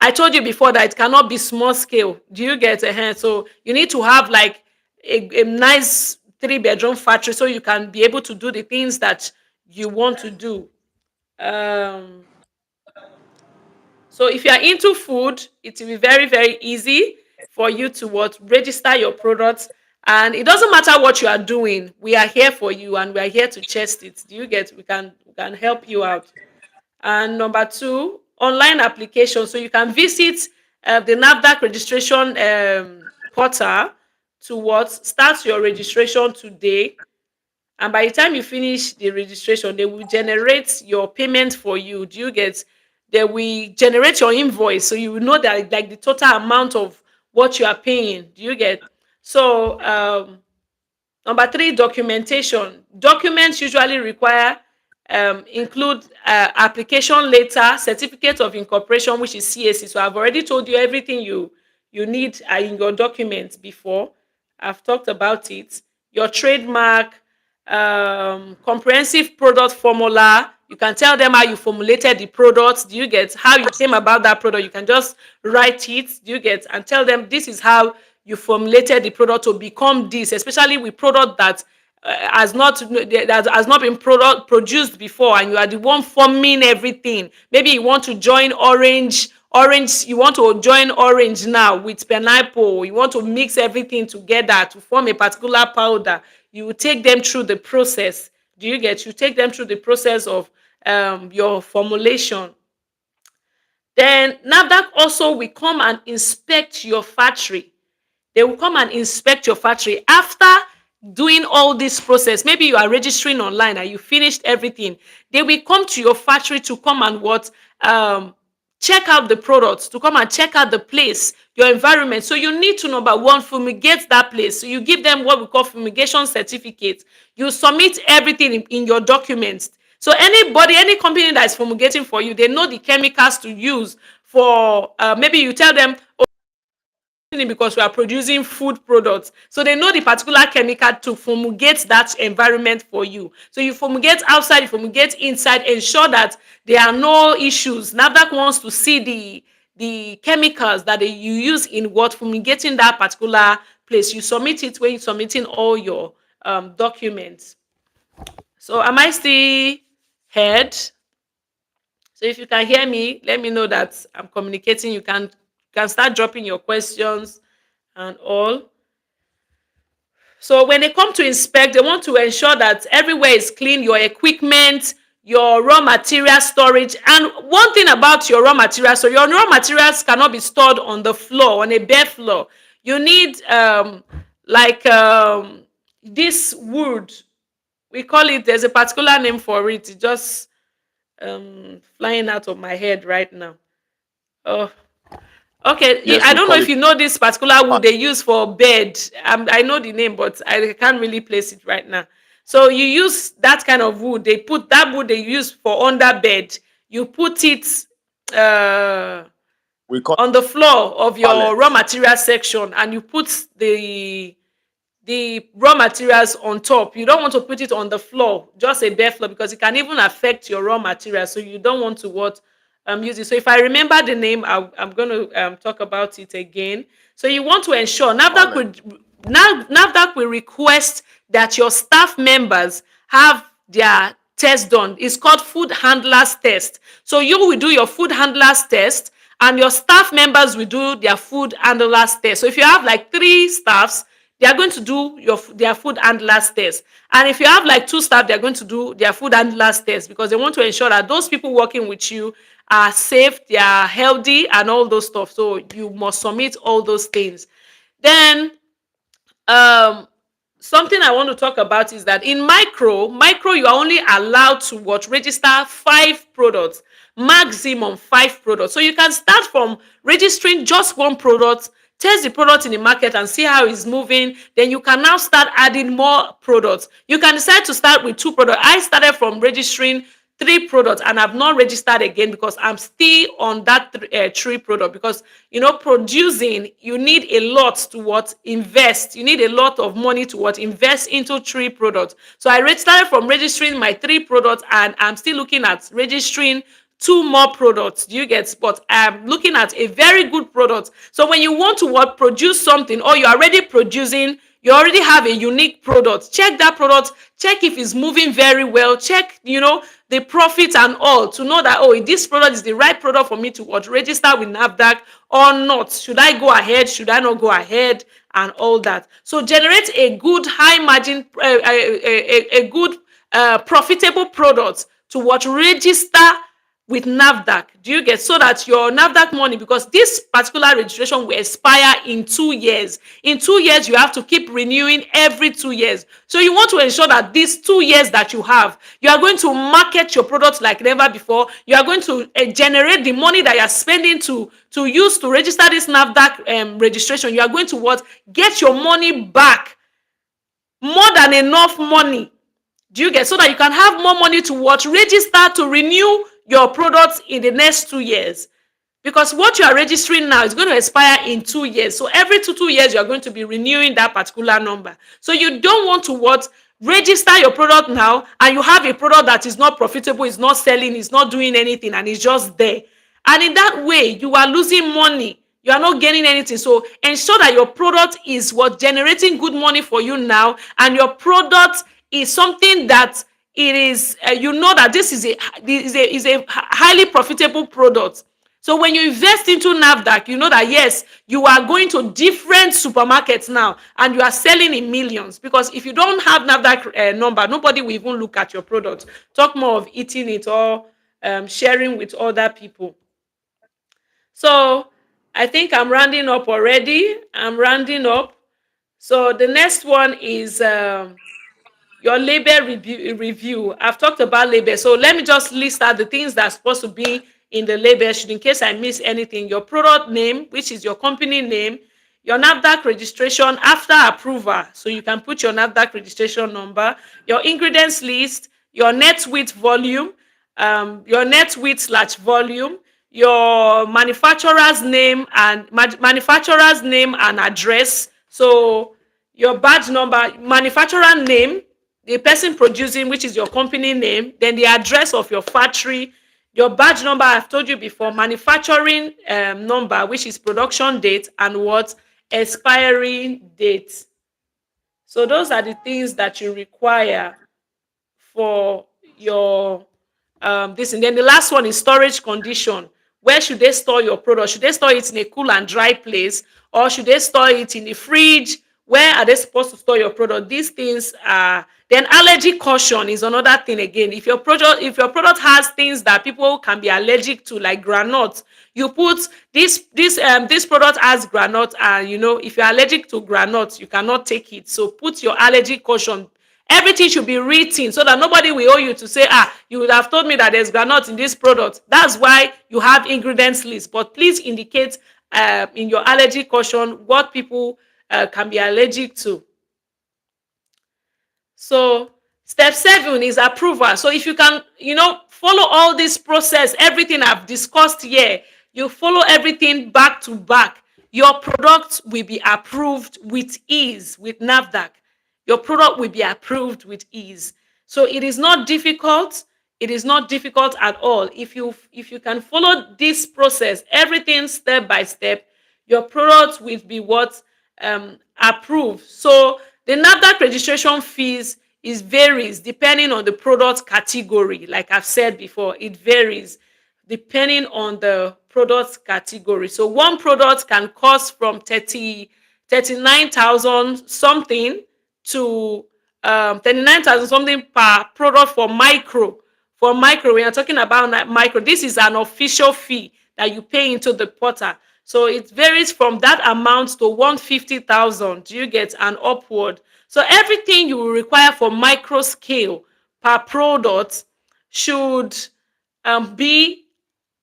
I told you before that it cannot be small scale. Do you get? So you need to have like a nice 3-bedroom factory so you can be able to do the things that you want to do. Um, So if you are into food, it will be very, very easy for you to what register your products. And it doesn't matter what you are doing. We are here for you and we are here to test it. Do you get? We can help you out. And number 2, online application. So you can visit the Nafdac registration portal to what start your registration today, and by the time you finish the registration, they will generate your payment for you. Do you get? They will generate your invoice, so you will know that like the total amount of what you are paying. Do you get? So number 3, documentation. Documents usually require include application letter, certificate of incorporation, which is CAC. So I've already told you everything you need in your documents before. I've talked about it. Your trademark, comprehensive product formula. You can tell them how you formulated the product. Do you get? How you came about that product? You can just write it. Do you get? And tell them this is how you formulated the product to become this. Especially with product that has not been produced before, and you are the one forming everything. Maybe you want to join orange, you want to join orange now with pineapple. You want to mix everything together to form a particular powder. You will take them through the process. Do you get? You take them through the process of your formulation. Then Nafdac also will come and inspect your factory. They will come and inspect your factory after doing all this process. Maybe you are registering online and you finished everything. They will come to your factory to come and what check out the products, to come and check out the place, your environment. So you need to, number one, fumigate that place. So you give them what we call fumigation certificate. You submit everything in your documents. So anybody, any company that is fumigating for you, they know the chemicals to use for, maybe you tell them, because we are producing food products. So they know the particular chemical to fumigate that environment for you. So you fumigate outside, you fumigate inside, ensure that there are no issues. NAFDAC wants to see the chemicals that you use in what fumigating that particular place. You submit it when you're submitting all your documents. So am I still heard? So if you can hear me, let me know that I'm communicating. You can start dropping your questions and all. So when they come to inspect, they want to ensure that everywhere is clean, your equipment, your raw material storage. And one thing about your raw materials, so your raw materials cannot be stored on the floor, on a bare floor. You need like this wood. We call it, there's a particular name for it. It's just flying out of my head right now. Oh, okay, Yes, I we don't know call if it you know this particular wood pan. they use for bed. I know the name, but I can't really place it right now. So you use that kind of wood. They put that wood they use for under bed. You put it uh, We call on the floor of it your pallet. raw material section, and you put the raw materials on top. You don't want to put it on the floor, just a bare floor, because it can even affect your raw materials. So you don't want to what use it. So if I remember the name, I'm going to talk about it again. So you want to ensure Pallet. NAFDAC will request that your staff members have their test done. It's called food handlers test. So you will do your food handlers test, and your staff members will do their food handlers test. So if you have like 3 staffs, they are going to do their food handlers test. And if you have like 2 staff, they're going to do their food handlers test, because they want to ensure that those people working with you are safe, they are healthy, and all those stuff. So you must submit all those things. Then um something I want to talk about is that in micro you are only allowed to what register 5 products, maximum 5 products. So you can start from registering just one product, test the product in the market and see how it's moving. Then you can now start adding more products. You can decide to start with 2 products. I started from registering 3 products, and I've not registered again because I'm still on that 3 product. Because producing, you need a lot to what invest. You need a lot of money to what invest into 3 products. So I started from registering my 3 products, and I'm still looking at registering 2 more products. Do you get? But I'm looking at a very good product. So when you want to what produce something, or you're already producing, you already have a unique product, check that product, check if it's moving very well, check the profit and all, to know that, oh, this product is the right product for me to what register with NAFDAC or not. Should I go ahead, should I not go ahead, and all that. So generate a good high margin, a good profitable product to what register with NAFDAC. Do you get? So that your NAFDAC money, because this particular registration will expire in 2 years. In 2 years, you have to keep renewing every 2 years. So you want to ensure that these 2 years that you have, you are going to market your products like never before. You are going to generate the money that you are spending to use to register this NAFDAC registration. You are going to what? Get your money back, more than enough money. Do you get? So that you can have more money to what? Register to renew your products in the next 2 years. Because what you are registering now is going to expire in 2 years. So every two years, you are going to be renewing that particular number. So you don't want to what? Register your product now, and you have a product that is not profitable, is not selling, is not doing anything, and it's just there. And in that way, you are losing money. You are not gaining anything. So ensure that your product is what? Generating good money for you now, and your product is something that it is, that this is a highly profitable product. So when you invest into NAFDAC, you know that yes, you are going to different supermarkets now, and you are selling in millions. Because if you don't have NAFDAC number, nobody will even look at your product. Talk more of eating it or sharing with other people. So I think I'm rounding up already. I'm rounding up. So the next one is your label review. I've talked about label. So let me just list out the things that's supposed to be in the label, should in case I miss anything, your product name, which is your company name, your Nafdac registration after approval. So you can put your Nafdac registration number, your ingredients list, your net width volume, your net width slash volume, your manufacturer's name and address. So your badge number, manufacturer name, the person producing, which is your company name, then the address of your factory, your badge number, I've told you before, manufacturing number, which is production date, and what expiry date. So those are the things that you require for your this. And then the last one is storage condition. Where should they store your product? Should they store it in a cool and dry place, or should they store it in the fridge? Where are they supposed to store your product? These things are. Then allergy caution is another thing again. If your product has things that people can be allergic to, like granite, you put this product has granite, and if you're allergic to granite, you cannot take it. So put your allergy caution. Everything should be written so that nobody will owe you to say, you would have told me that there's granite in this product. That's why you have ingredients list. But please indicate in your allergy caution what people can be allergic to. So step 7 is approval. So if you can, follow all this process, everything I've discussed here, you follow everything back to back, your product will be approved with ease with Nafdac. Your product will be approved with ease. So it is not difficult. It is not difficult at all. If you can follow this process, everything step by step, your product will be what approved. So the Nafdac registration fees is varies depending on the product category. Like I've said before, it varies depending on the product category. So one product can cost from 39,000 something to 39,000 something per product for micro. For micro, we are talking about micro. This is an official fee that you pay into the portal. So it varies from that amount to 150,000. Do you get an upward? So everything you will require for micro scale per product should be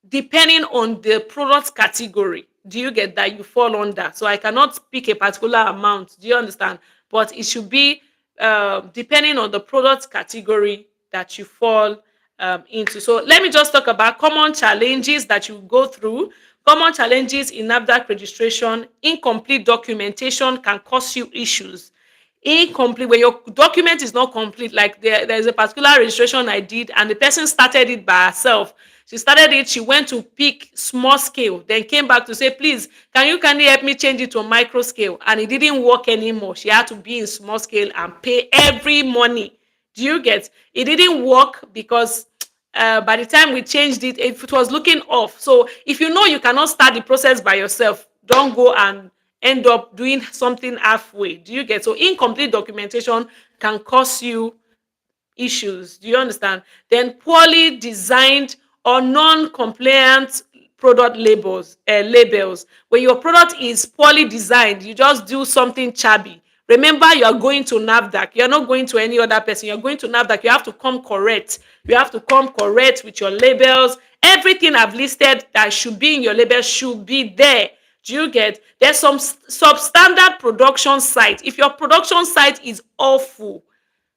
depending on the product category. Do you get that you fall under? So I cannot pick a particular amount. Do you understand? But it should be depending on the product category that you fall into. So let me just talk about common challenges that you go through. Common challenges in Nafdac registration: incomplete documentation can cause you issues. Incomplete, when your document is not complete, like there's a particular registration I did, and the person started it by herself. She started it, she went to pick small scale, then came back to say, please, can you kindly help me change it to micro scale? And it didn't work anymore. She had to be in small scale and pay every money. Do you get? It didn't work because by the time we changed it, it was looking off. So if you know you cannot start the process by yourself, don't go and end up doing something halfway. Do you get? So incomplete documentation can cause you issues. Do you understand? Then poorly designed or non-compliant product labels. When your product is poorly designed, you just do something shabby. Remember, you are going to Nafdac. You're not going to any other person. You're going to Nafdac. You have to come correct. You have to come correct with your labels. Everything I've listed that should be in your label should be there. Do you get? There's some substandard production site. If your production site is awful,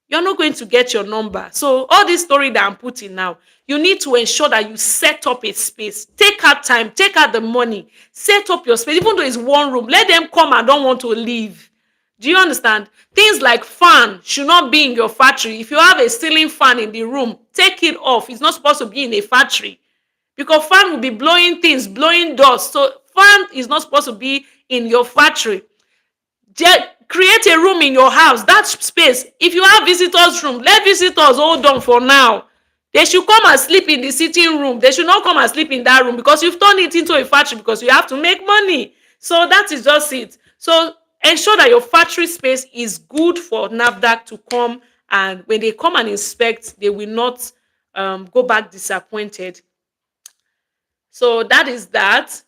you're not going to get your number. So all this story that I'm putting now, you need to ensure that you set up a space. Take out time, take out the money, set up your space. Even though it's one room, let them come and don't want to leave. Do you understand? Things like fan should not be in your factory. If you have a ceiling fan in the room, take it off. It's not supposed to be in a factory, because fan will be blowing things, blowing dust. So fan is not supposed to be in your factory. Create a room in your house, that space. If you have visitors room, let visitors hold on for now. They should come and sleep in the sitting room. They should not come and sleep in that room, because you've turned it into a factory because you have to make money. So that is just it. So ensure that your factory space is good for Nafdac to come, and when they come and inspect, they will not go back disappointed. So that is that.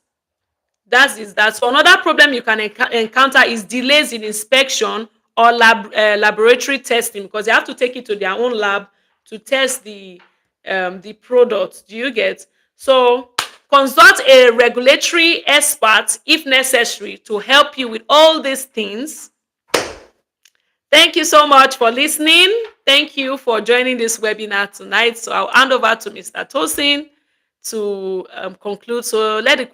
So another problem you can encounter is delays in inspection or laboratory testing, because they have to take it to their own lab to test the product. Do you get? So consult a regulatory expert if necessary to help you with all these things. Thank you so much for listening. Thank you for joining this webinar tonight. So I'll hand over to Mr. Tosin to conclude. So let me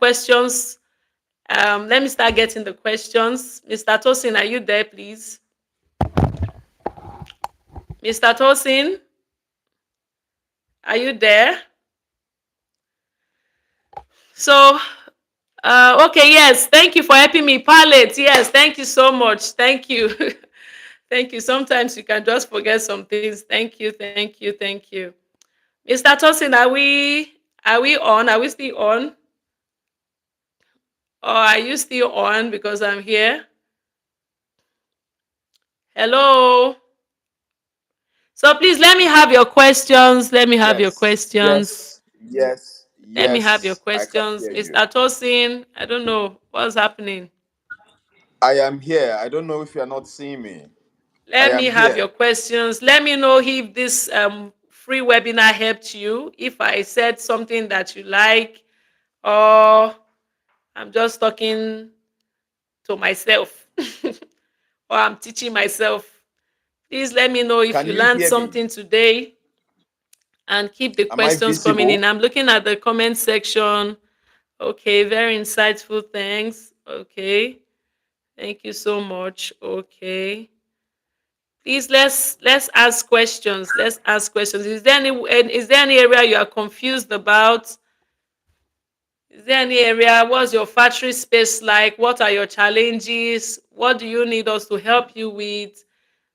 start getting the questions. Mr. Tosin, are you there, please? Mr. Tosin, are you there? So, okay, yes, thank you for helping me palette. Yes, thank you so much. Thank you. Thank you. Sometimes you can just forget some things. Thank you, thank you, thank you. Mr. Tosin, are we on? Are we still on? Or are you still on because I'm here? Hello. So please let me have your questions. Let me have your Yes, questions. yes, yes, Let me have your yes. I can questions. hear you. Mr. Tosin, I don't know what's happening. I am here. I don't know if you are not seeing me. I Let me am have your here. questions. Let me know if this free webinar helped you. If I said something that you like, or I'm just talking to myself, or I'm teaching myself. Please let me know if Can you you learned hear me? something today and keep the Am I questions coming in. visible? I'm looking at the comment section. Okay, very insightful. Thanks. Okay. Thank you so much. Okay. Please let's ask questions. Let's ask questions. Is there any area you are confused about? Is there any area? What's your factory space like? What are your challenges? What do you need us to help you with?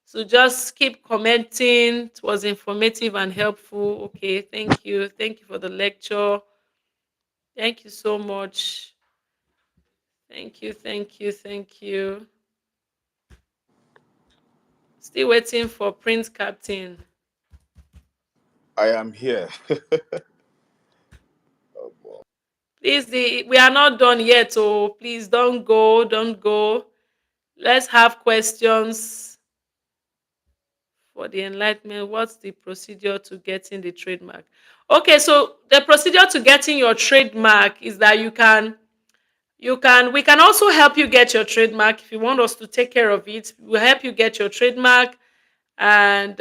So just keep commenting. It was informative and helpful. Okay, thank you. Thank you for the lecture. Thank you so much. Thank you, thank you, thank you. Still waiting for Prince Captain. I am here. Please, we are not done yet, so please don't go, don't go. Let's have questions for the enlightenment. What's the procedure to getting the trademark? Okay, so the procedure to getting your trademark is that we can also help you get your trademark if you want us to take care of it. We'll help you get your trademark, and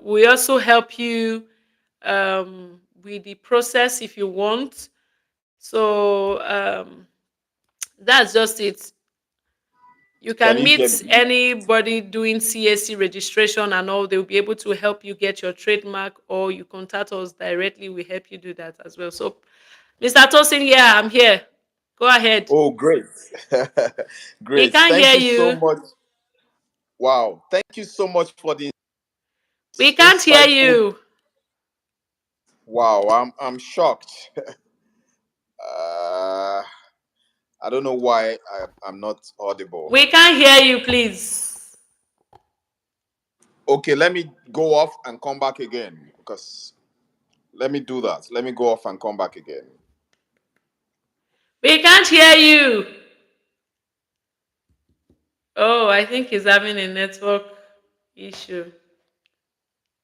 we also help you with the process if you want. So that's just it. You Can can you hear meet me? anybody doing CAC registration and all. They'll be able to help you get your trademark, or you contact us directly. We help you do that as well. So, Mr. Tosin, yeah, I'm here. Go ahead. Oh, great. We Great. can't Thank hear you so you. much. Wow. Thank you so much for the We can't hear insightful. you. Wow. I'm shocked. Uh, I don't know why I'm not audible. We can't hear you, please. Okay, let me go off and come back again because let me do that. Let me go off and come back again. We can't hear you. Oh, I think he's having a network issue.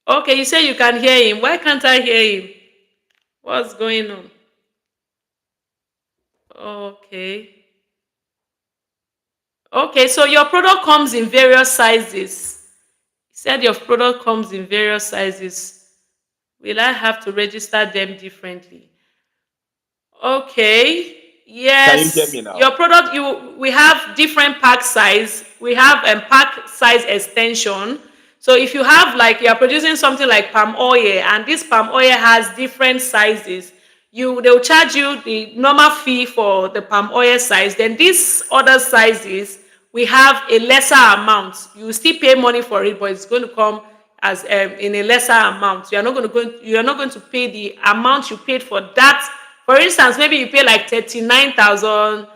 Okay, you say you can hear him. Why can't I hear him? What's going on? Okay. Okay, so your product comes in various sizes. You said your product comes in various sizes. Will I have to register them differently? Okay. Can you hear Yes. me Your now? product, we have different pack size. We have a pack size extension. So if you have like you are producing something like palm oil, and this palm oil has different sizes, they'll charge you the normal fee for the palm oil size. Then these other sizes, we have a lesser amount. You still pay money for it, but it's going to come as in a lesser amount. You are not going to pay the amount you paid for that. For instance, maybe you pay like 39,000,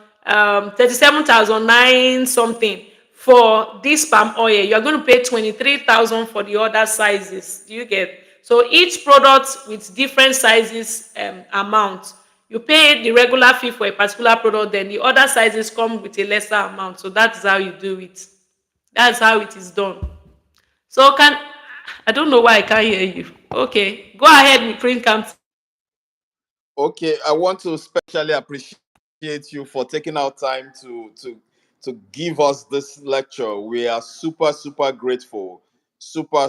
37,009 something for this palm oil. You are going to pay 23,000 for the other sizes. Do you get? So each product with different sizes amount. You pay the regular fee for a particular product, then the other sizes come with a lesser amount. So that's how you do it. That's how it is done. So I don't know why I can't hear you. Okay, go ahead, Print Captain. Okay, I want to specially appreciate you for taking out time to give us this lecture. We are super grateful. Super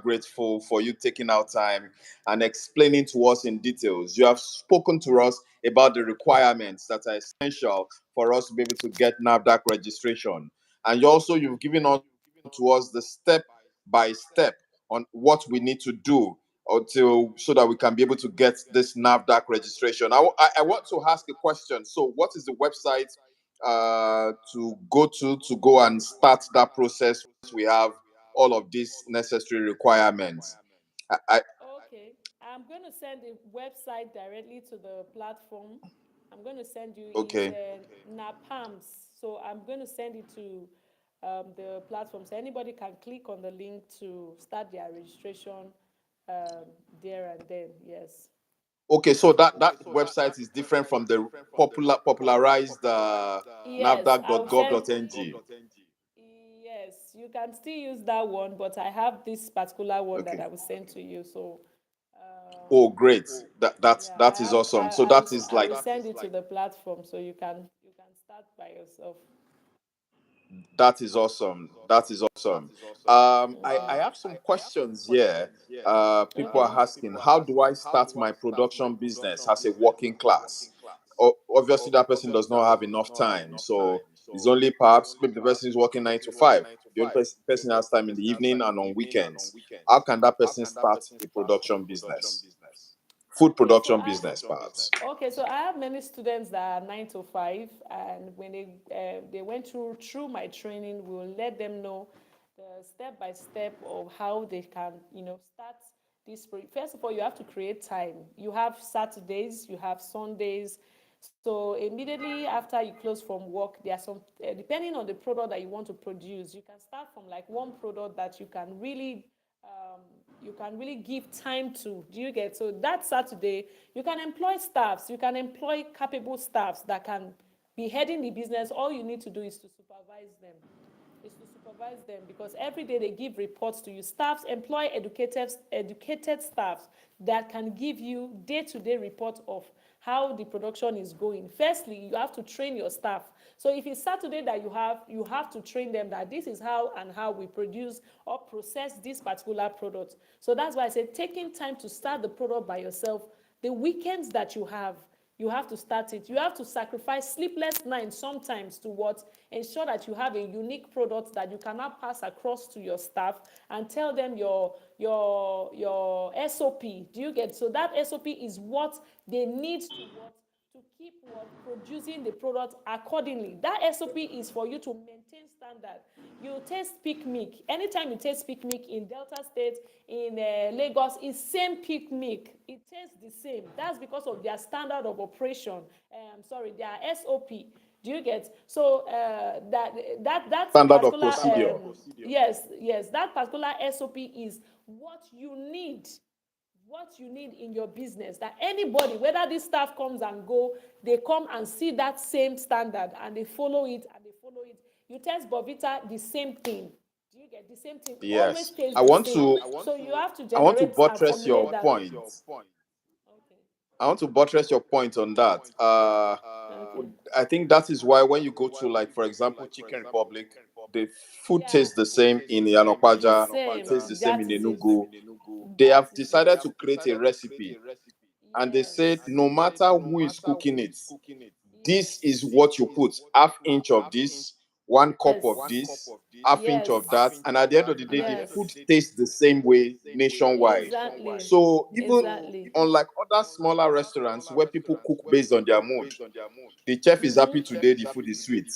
grateful for you taking out time and explaining to us in details. You have spoken to us about the requirements that are essential for us to be able to get NAFDAC registration. And you also you've given on to us the step by step on what we need to do until so that we can be able to get this NAFDAC registration. I want to ask a question. So, what is the website to go and start that process? We have all of these necessary requirements. I Okay, I'm going to send the website directly to the platform. I'm going to send you is okay. NAPAMS. So I'm going to send it to the platform, so anybody can click on the link to start their registration um, there and then. Yes. Okay, so that website is different from the popularized Yes, I'll send. nafdac.gov.ng. Yes, you can still use that one, but I have this particular one that Okay. I will send to you. So, um, Oh, great. yeah, That is awesome. So I will that is I like will send it to the platform so you can start by yourself. that is awesome. That is awesome. I have some questions here. People are asking, how do I start my production business as a working class? Obviously, that person does not have enough time. So it's only perhaps maybe the person is working 9 to 5. The only person has time in the evening and on weekends. How can that person start a production business? Food Okay, production business, perhaps. so I have many students that are 9 to 5, and when they went through my training, we'll let them know the step by step of how they can start this. First of all, you have to create time. You have Saturdays, you have Sundays. So immediately after you close from work, there are some depending on the product that you want to produce, you can start from like one product that um, you can really give time to. Do you get? So that Saturday, you can employ staffs, you can employ capable staffs that can be heading the business. All you need to do is to supervise them. Because every day they give reports to you. Staffs employ educated staffs that can give you day-to-day report of how the production is going. Firstly, you have to train your staff. So if it's Saturday that you have to train them that this is how and how we produce or process this particular product. So that's why I said taking time to start the product by yourself. The weekends that you have to start it. You have to sacrifice sleepless nights sometimes to what? Ensure that you have a unique product that you cannot pass across to your staff and tell them your SOP. Do you get? So that SOP is what they need to what? To keep what? Producing the product accordingly. That SOP is for you to maintain standard. You taste picnic. Anytime you taste picnic in Delta State, in Lagos, it's same picnic. It tastes the same. That's because of their standard of operation. Sorry, their SOP. Do you get? So that Standard of particular procedure. yes, that particular SOP is what you need in your business, that anybody, whether this staff comes and go, they come and see that same standard and they follow it. You test Bovita, the same thing. Do you get? The same thing always Yes. tastes I the want same. to So you have to I want to generate and buttress your formulate that. point. Okay. I want to buttress your point on that. Okay. I think that is why when you go to, like, for example, Chicken Republic, the food tastes the same in The Yanokwaja, it tastes same. the same That in is it. Enugu. They That have is it. decided to create a recipe, and they said Yes. no matter who is cooking it, this is Yes. what you put: half inch of this, 1 cup of Yes. this, half inch of Yes. that, and at the end of the day, the food Yes. tastes the same way nationwide. Exactly. So even Exactly. unlike other smaller restaurants where people cook based on their mood, the chef is happy today, the food is sweet.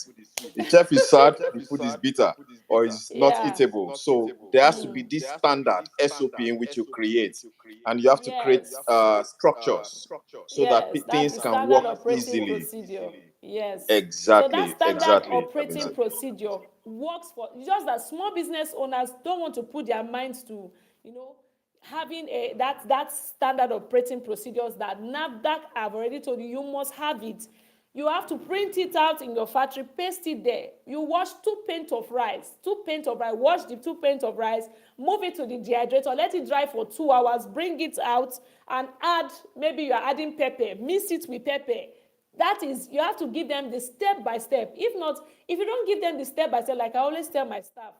The chef is sad, the food is bitter or is not Yeah. eatable. So there has to be this standard SOP in which you create, and you have to create structures so that Yes, that's things the can work standard operating easily. procedure. Yes. So that Exactly, standard exactly. operating Exactly. procedure works for just that small business owners don't want to put their minds to, you know, having that standard operating procedures that NAFDAC have already told you you must have it. You have to print it out in your factory, paste it there. You wash 2 pints of rice, 2 pints of rice, wash the 2 pints of rice, move it to the dehydrator, let it dry for 2 hours, bring it out, and add, maybe you are adding pepper, mix it with pepper. That is, you have to give them the step by step. If not, if you don't give them the step by step, like I always tell my staff,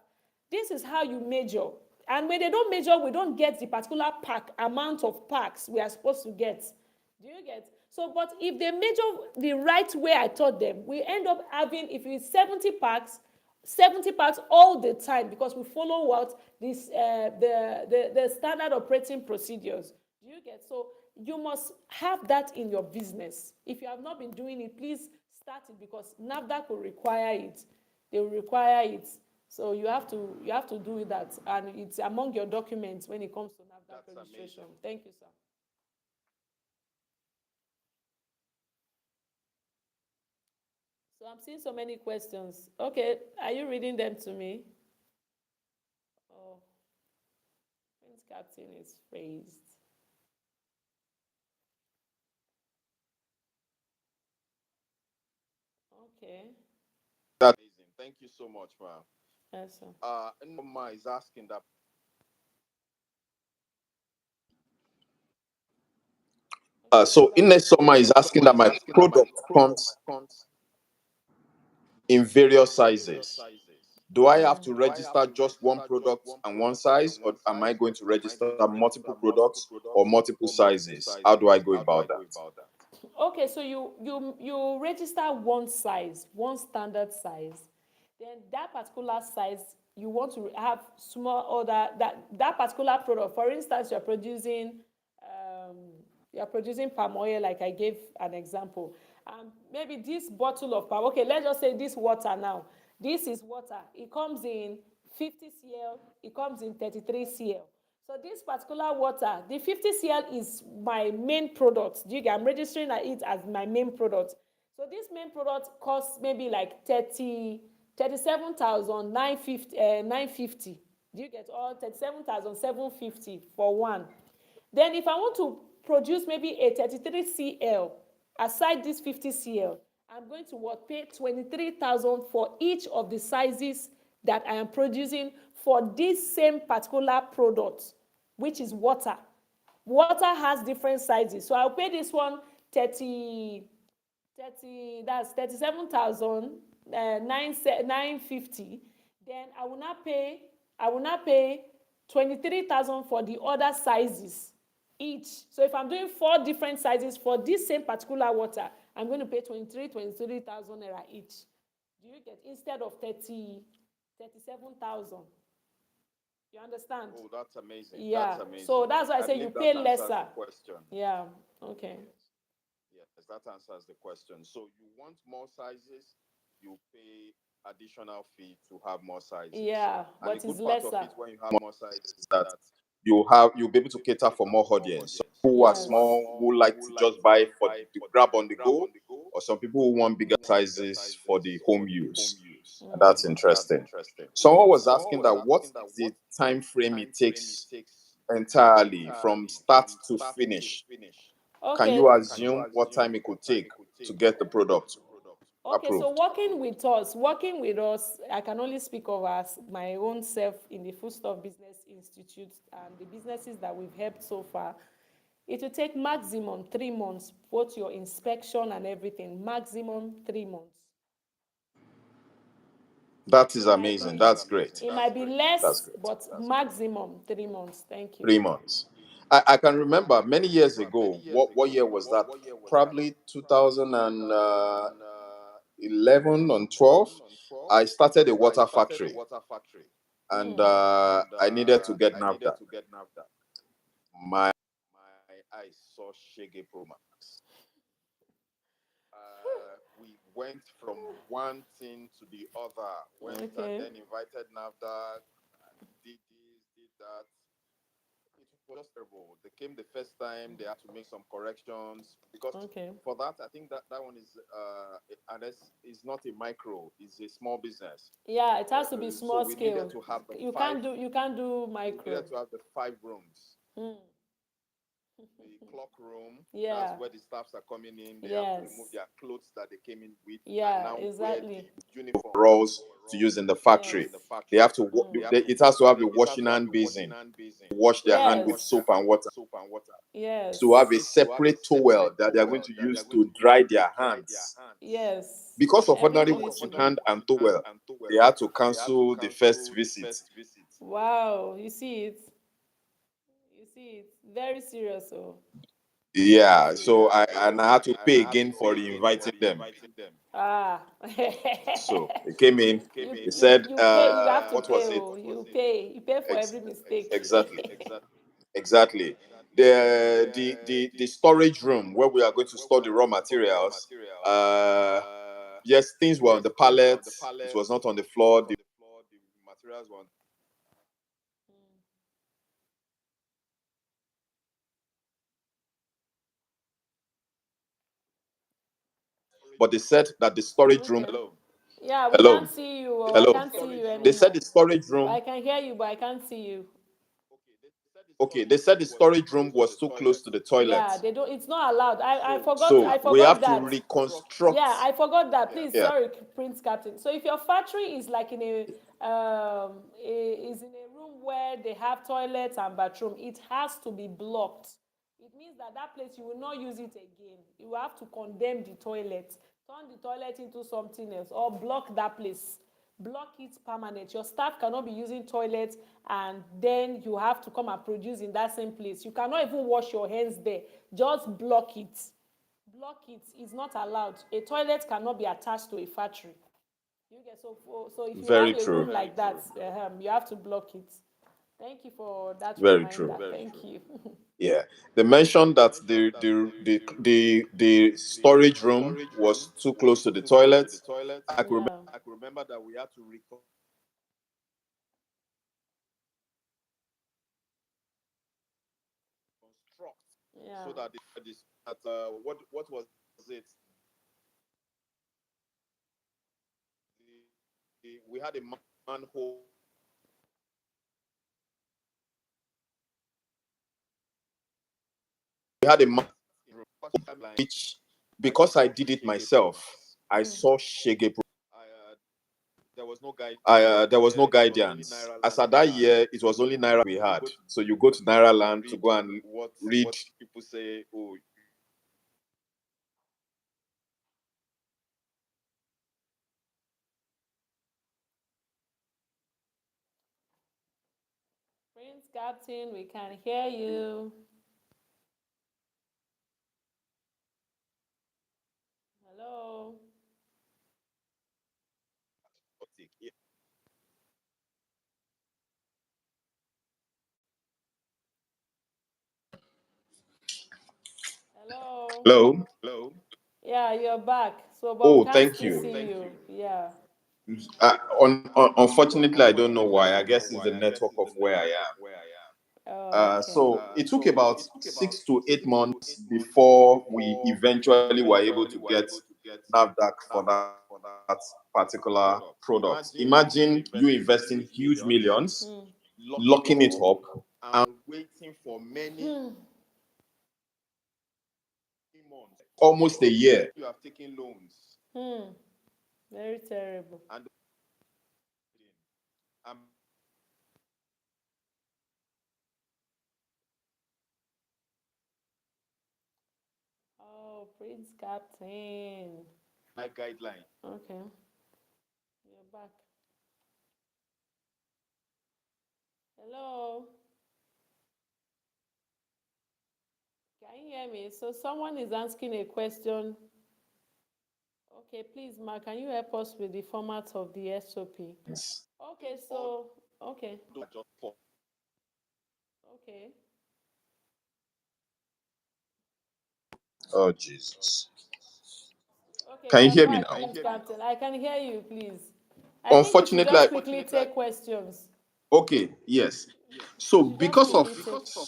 this is how you measure. And when they don't measure, we don't get the particular pack, amount of packs we are supposed to get. Do you get? So, but if they measure the right way I taught them, we end up having, if it's 70 packs, 70 packs all the time, because we follow what this the standard operating procedures. Do you get? So you must have that in your business. If you have not been doing it, please start it, because Nafdac will require it. They will require it. So you have to do that, and it's among your documents when it comes to Nafdac That's registration. amazing. Thank you, sir. So I'm seeing so many questions. Okay, are you reading them to me? Oh, Prince Captain is phrased. Okay. That's amazing. Thank you so much, ma'am. Yes, sir. Noma is asking that. Okay, let's So go ahead. Inesoma is asking that my product comes in various sizes. Do I have to register just one product and one size, or am I going to register multiple products or multiple sizes? How do I go about that? Okay, so you register one size, one standard size. Then that particular size, you want to have small order, that particular product. For instance, um, you're producing palm oil, like I gave an example. Maybe this bottle of palm. Okay, let's just say this water now. This is water. It comes in 50 cl. It comes in 33 cl. So this particular water, the 50 cl is my main product. Do you get? I'm registering it as my main product. So this main product costs maybe like 37,950. Do you get? Or 37,750 for one. Then if I want to produce maybe a 33 cl, aside this 50 cl, I'm going to what? Pay 23,000 for each of the sizes that I am producing for this same particular product, which is water. Water has different sizes. So I'll pay this one 30, 30, that's 37,000 950. Then I will not pay 23,000 for the other sizes each. So if I'm doing 4 different sizes for this same particular water, I'm going to pay 23,000 naira each. Do you get? Instead of 37,000. You understand? Oh, that's amazing. That's Yeah. So amazing. that's why I I say you believe that pay answers the lesser. question. Yeah. Okay. Yes. Yes, that answers the question. So you want more sizes, you pay additional fee to have more sizes. Yeah, And the but it's good part of lesser. it when you have more sizes is that you'll be able to cater for more audience. Some people who are Yes. small who like to just buy for the grab on the go, or some people who want bigger sizes for the home use. And that's interesting. Someone was asking that what is the time frame it takes entirely from start to finish? Can Okay. you assume what time it could take to get the product Okay, so approved? working with us, I can only speak of as my own self in the Foodstuff Business Institute and the businesses that we've helped so far. It will take maximum 3 months, both your inspection and everything, maximum 3 months. That is It might amazing. be That's great. it might be That's less, great. but maximum 3 months. Thank you. 3 months. I can remember many years ago. What year was that? Probably 2011 and 12. I started a water factory, and I needed to get NAFDAC. My eyes saw Shege Pro Max. We went from one thing to the other. Went and Okay. then invited NAFDAC and did this, did that. It was just terrible. They came the first time. They had to make some corrections because Okay. for that, I think that one is and is not a micro. It's a small business. Yeah, it has to be So small we needed scale. to have the You five. can't do We micro. needed to have the 5 rooms. the clock room. That's Yeah. where the staffs are coming in. They have to remove Yes. their clothes that they came in with and Yeah, now wear the exactly. uniform overalls to use in the Yes. factory. They have to. It has to have a washing hand basin. Wash their hand with Yes. soap and water. Needs to have a Yes. separate towel that they are going to use to dry their hands. Yes. Because of ordinary Everything needs to washing be. hand and towel, they had to cancel the first visit. Wow, you see it. You see it. Very serious, oh. Very Yeah, serious. so I had to pay again for inviting them. Ah. So they came in. They You said, you pay, you have to what pay, was it? oh. You pay for Ex- every mistake. exactly, exactly. The storage room where we are going to store the raw materials. Uh, yes, things were on the pallets. It was not on the floor. The materials were on. But they said that the storage room. Okay. Yeah, we Hello, can't see you. Oh, I hello. can't see you They said anymore. the storage But I room. can hear you, but I can't see you. Okay, they said the storage room was too close to the toilet. Yeah, they don't. It's not allowed. I forgot. So I we forgot have to that. Yeah, reconstruct. I forgot that. Please, Yeah, sorry, Prince Captain. So if your factory is like in is in a room where they have toilets and bathroom, it has to be blocked. It means that that place you will not use it again. You will have to condemn the toilet, turn the toilet into something else, or block that place. Block it permanent. Your staff cannot be using toilets and then you have to come and produce in that same place. You cannot even wash your hands there. Just block it. Block it. It's not allowed. A toilet cannot be attached to a factory. You get so if you very have a room true. like that, you have to block it. Thank you for that Very true. reminder. Thank you. Yeah, they mentioned that the storage room was too close to the toilet. I could Yeah. remember that we had to reconstruct Yeah. so that what was it? We had a manhole. We had a man which, because I did it myself, I Mm. saw shege. There was no guidance. As at that year, it was only Naira we had. So you go to Naira land to go and read. Prince Captain, we can hear you. Hello. Hello. Hello. Yeah, you're back. So, but we Oh, can't thank still you. see you. Yeah. Unfortunately, I don't know why. I guess it's the network of where I am. Oh, okay. So it took about 6 to 8 months before we eventually were able to get Nafdac for that particular product. Imagine you investing huge millions, Hmm. locking it up, and waiting for many Hmm. months, almost a year. You have taken loans. Hmm. Very terrible. And um, Oh, Prince Captain. my guideline. Okay. You're back. Hello. Can you hear me? So someone is asking a question. Okay, please, Ma, can you help us with the format of the SOP? Okay, so okay, okay. Oh, Jesus. Okay, Can you you're hear me back, now? Prince Captain. I can hear you, please. I think we should Unfortunately, just quickly take questions. okay, yes. We So should just because of quickly take.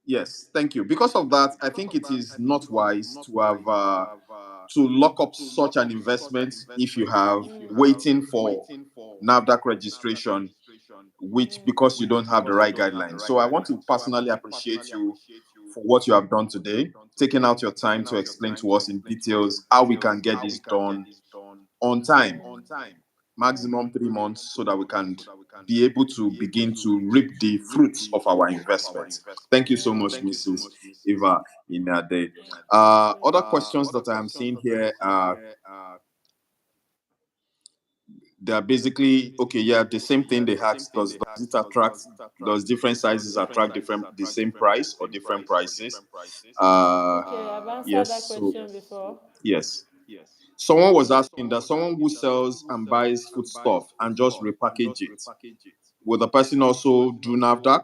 yes, thank you. Because of that, I think it is not wise to have to lock up such an investment if you have waiting for NAVDAC registration which because you don't have the right guidelines. So I want to personally appreciate you for what you have done today, taking out your time to explain to us in details how we can get this done on time, maximum 3 months, so that we can be able to begin to reap the fruits of our investment. Thank you so much, Mrs. Eva Inade. Other questions that I am seeing here are, they are basically okay. Yeah, the same thing they asked. Does it attract? Does different sizes attract different the same price or different prices? Uh, Okay, I've answered yes. that So question before. yes, someone was asking that someone who sells and buys food stuff and just repackage it, will the person also do Nafdac?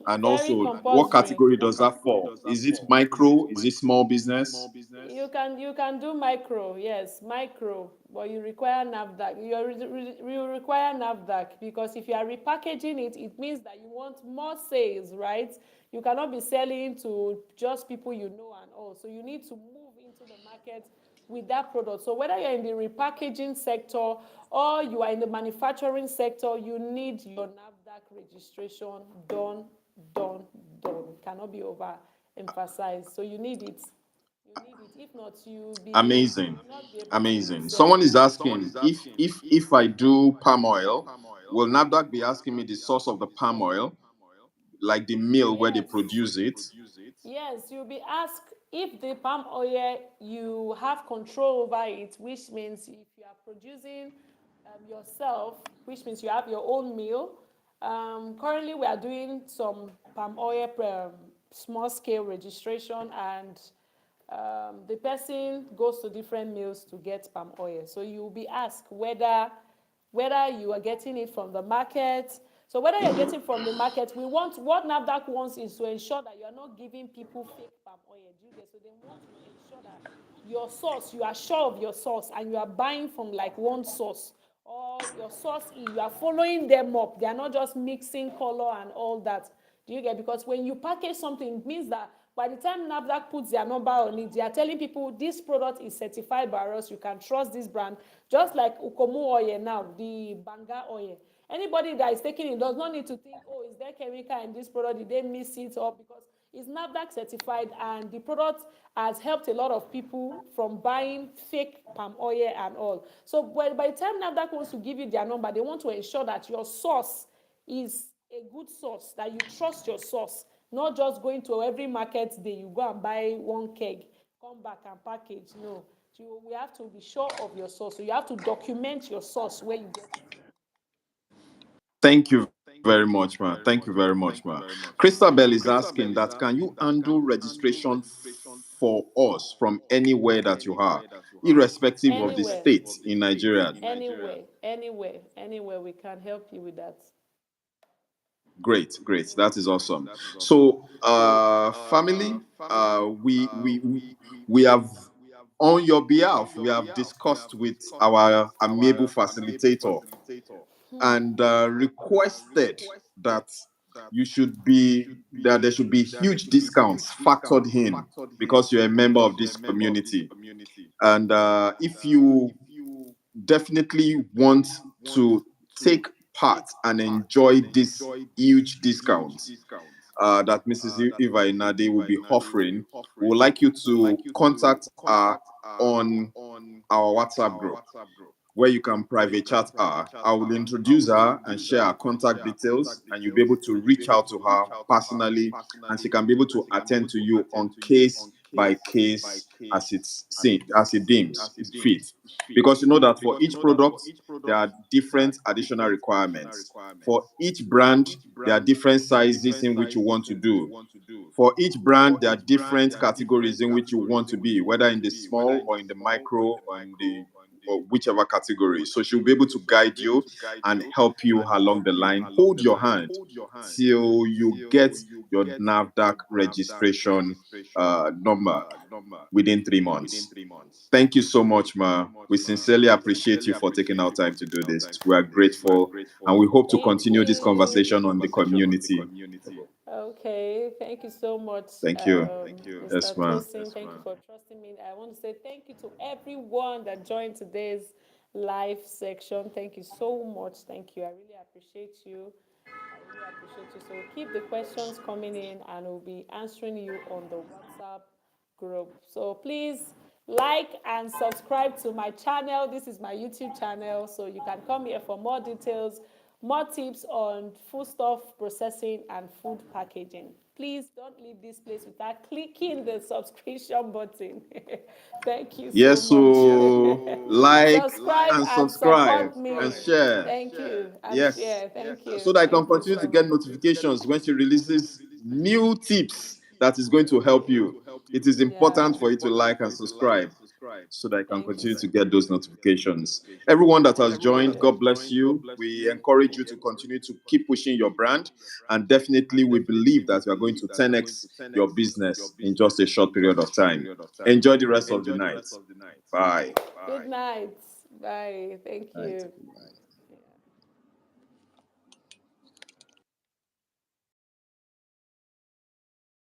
And Very also, what compulsory. category does that fall? Is it micro? Is it small business? You can do micro, yes, micro, but you require NAFDAC. You require NAFDAC because if you are repackaging it, it means that you want more sales, right? You cannot be selling to just people you know and all. So you need to move into the market with that product. So whether you're in the repackaging sector or you are in the manufacturing sector, you need your NAFDAC registration done, done, done. It cannot be overemphasized. So you need it. You need it. If not, you Amazing. will not be able to Amazing. sell Someone it. is asking if I do palm oil, will NAFDAC be asking me the source of the palm oil, like the mill where they Yes. produce it? Yes, you'll be asked if the palm oil you have control over it, which means if you are producing yourself, which means you have your own mill. Currently, we are doing some palm oil small scale registration, and the person goes to different mills to get palm oil. So you will be asked whether you are getting it from the market. So whether you're getting from the market, we want what NAFDAC wants is to ensure that you are not giving people fake palm oil. Do you get? So they want to ensure that your source, you are sure of your source, and you are buying from like one source, or your source you are following them up. They are not just mixing color and all that. Do you get? Because when you package something, it means that by the time NAFDAC puts their number on it, they are telling people this product is certified by us. You can trust this brand. Just like Ukomu oil now, the Banga oil. Anybody that is taking it does not need to think, oh, is there chemical in this product? Did they mix it up? Because it's NAFDAC certified, and the product has helped a lot of people from buying fake palm oil and all. So by the time NAFDAC wants to give you their number, they want to ensure that your source is a good source, that you trust your source, not just going to every market day, you go and buy one keg, come back and package. No, we have to be sure of your source. So you have to document your source where you get it from. Thank you very much, ma. Thank you very much, ma. Christabel is asking that can you handle registration for us from anywhere that you are, irrespective of the Anywhere, state in Nigeria? anywhere, we can help you with that. Great, great. That is awesome. So, family, we have, on your behalf, we have discussed with our amiable facilitator and requested that there should be huge discounts factored in because you're a member of this community. And if you definitely want to take part and enjoy this huge discount that Mrs. Eva Inade will be offering, we would like you to contact her on our WhatsApp group where you can private chat her. I will introduce her and share her contact details, and you'll be able to reach out to her personally, and she can be able to attend to you on case by case as it's seen, as it deems fit. Because you know that for each product, there are different additional requirements. For each brand, there are different sizes in which you want to do. For each brand, there are different categories in which you want to be, whether in the small or in the micro or in the or whichever category. So she'll be able to guide you and help you along the line, hold your hand till you get your NAFDAC registration number within 3 months. Thank you so much, Ma. We sincerely appreciate you for taking our time to do this. We are grateful and we hope to Thank continue this you. conversation on the community. Okay, thank you so much, Thank you. Mr. Yes, ma'am. Tosin. Thank you for trusting me. I want to say thank you to everyone that joined today's live section. Thank you so much. Thank you. I really appreciate you. I really appreciate you. So keep the questions coming in and we'll be answering you on the WhatsApp group. So please like and subscribe to my channel. This is my YouTube channel. So you can come here for more details, more tips on foodstuff processing and food packaging. Please don't leave this place without clicking the subscription button. Thank you so Yes, much. so like Subscribe and and subscribe support me. and share. Thank you. And Yes, share. Thank so you. that I can Thank you continue so to get much. notifications when she releases new tips that is going to help you. It is Yeah. important for you to like and subscribe so that I can Thank you continue so to get those notifications. Everyone that has joined, much. God bless you. We encourage you to continue to keep pushing your brand, and definitely we believe that you are going to 10x your business in just a short period of time. Enjoy the rest of the night. Bye. Good night. Bye. Thank Night, you. everyone.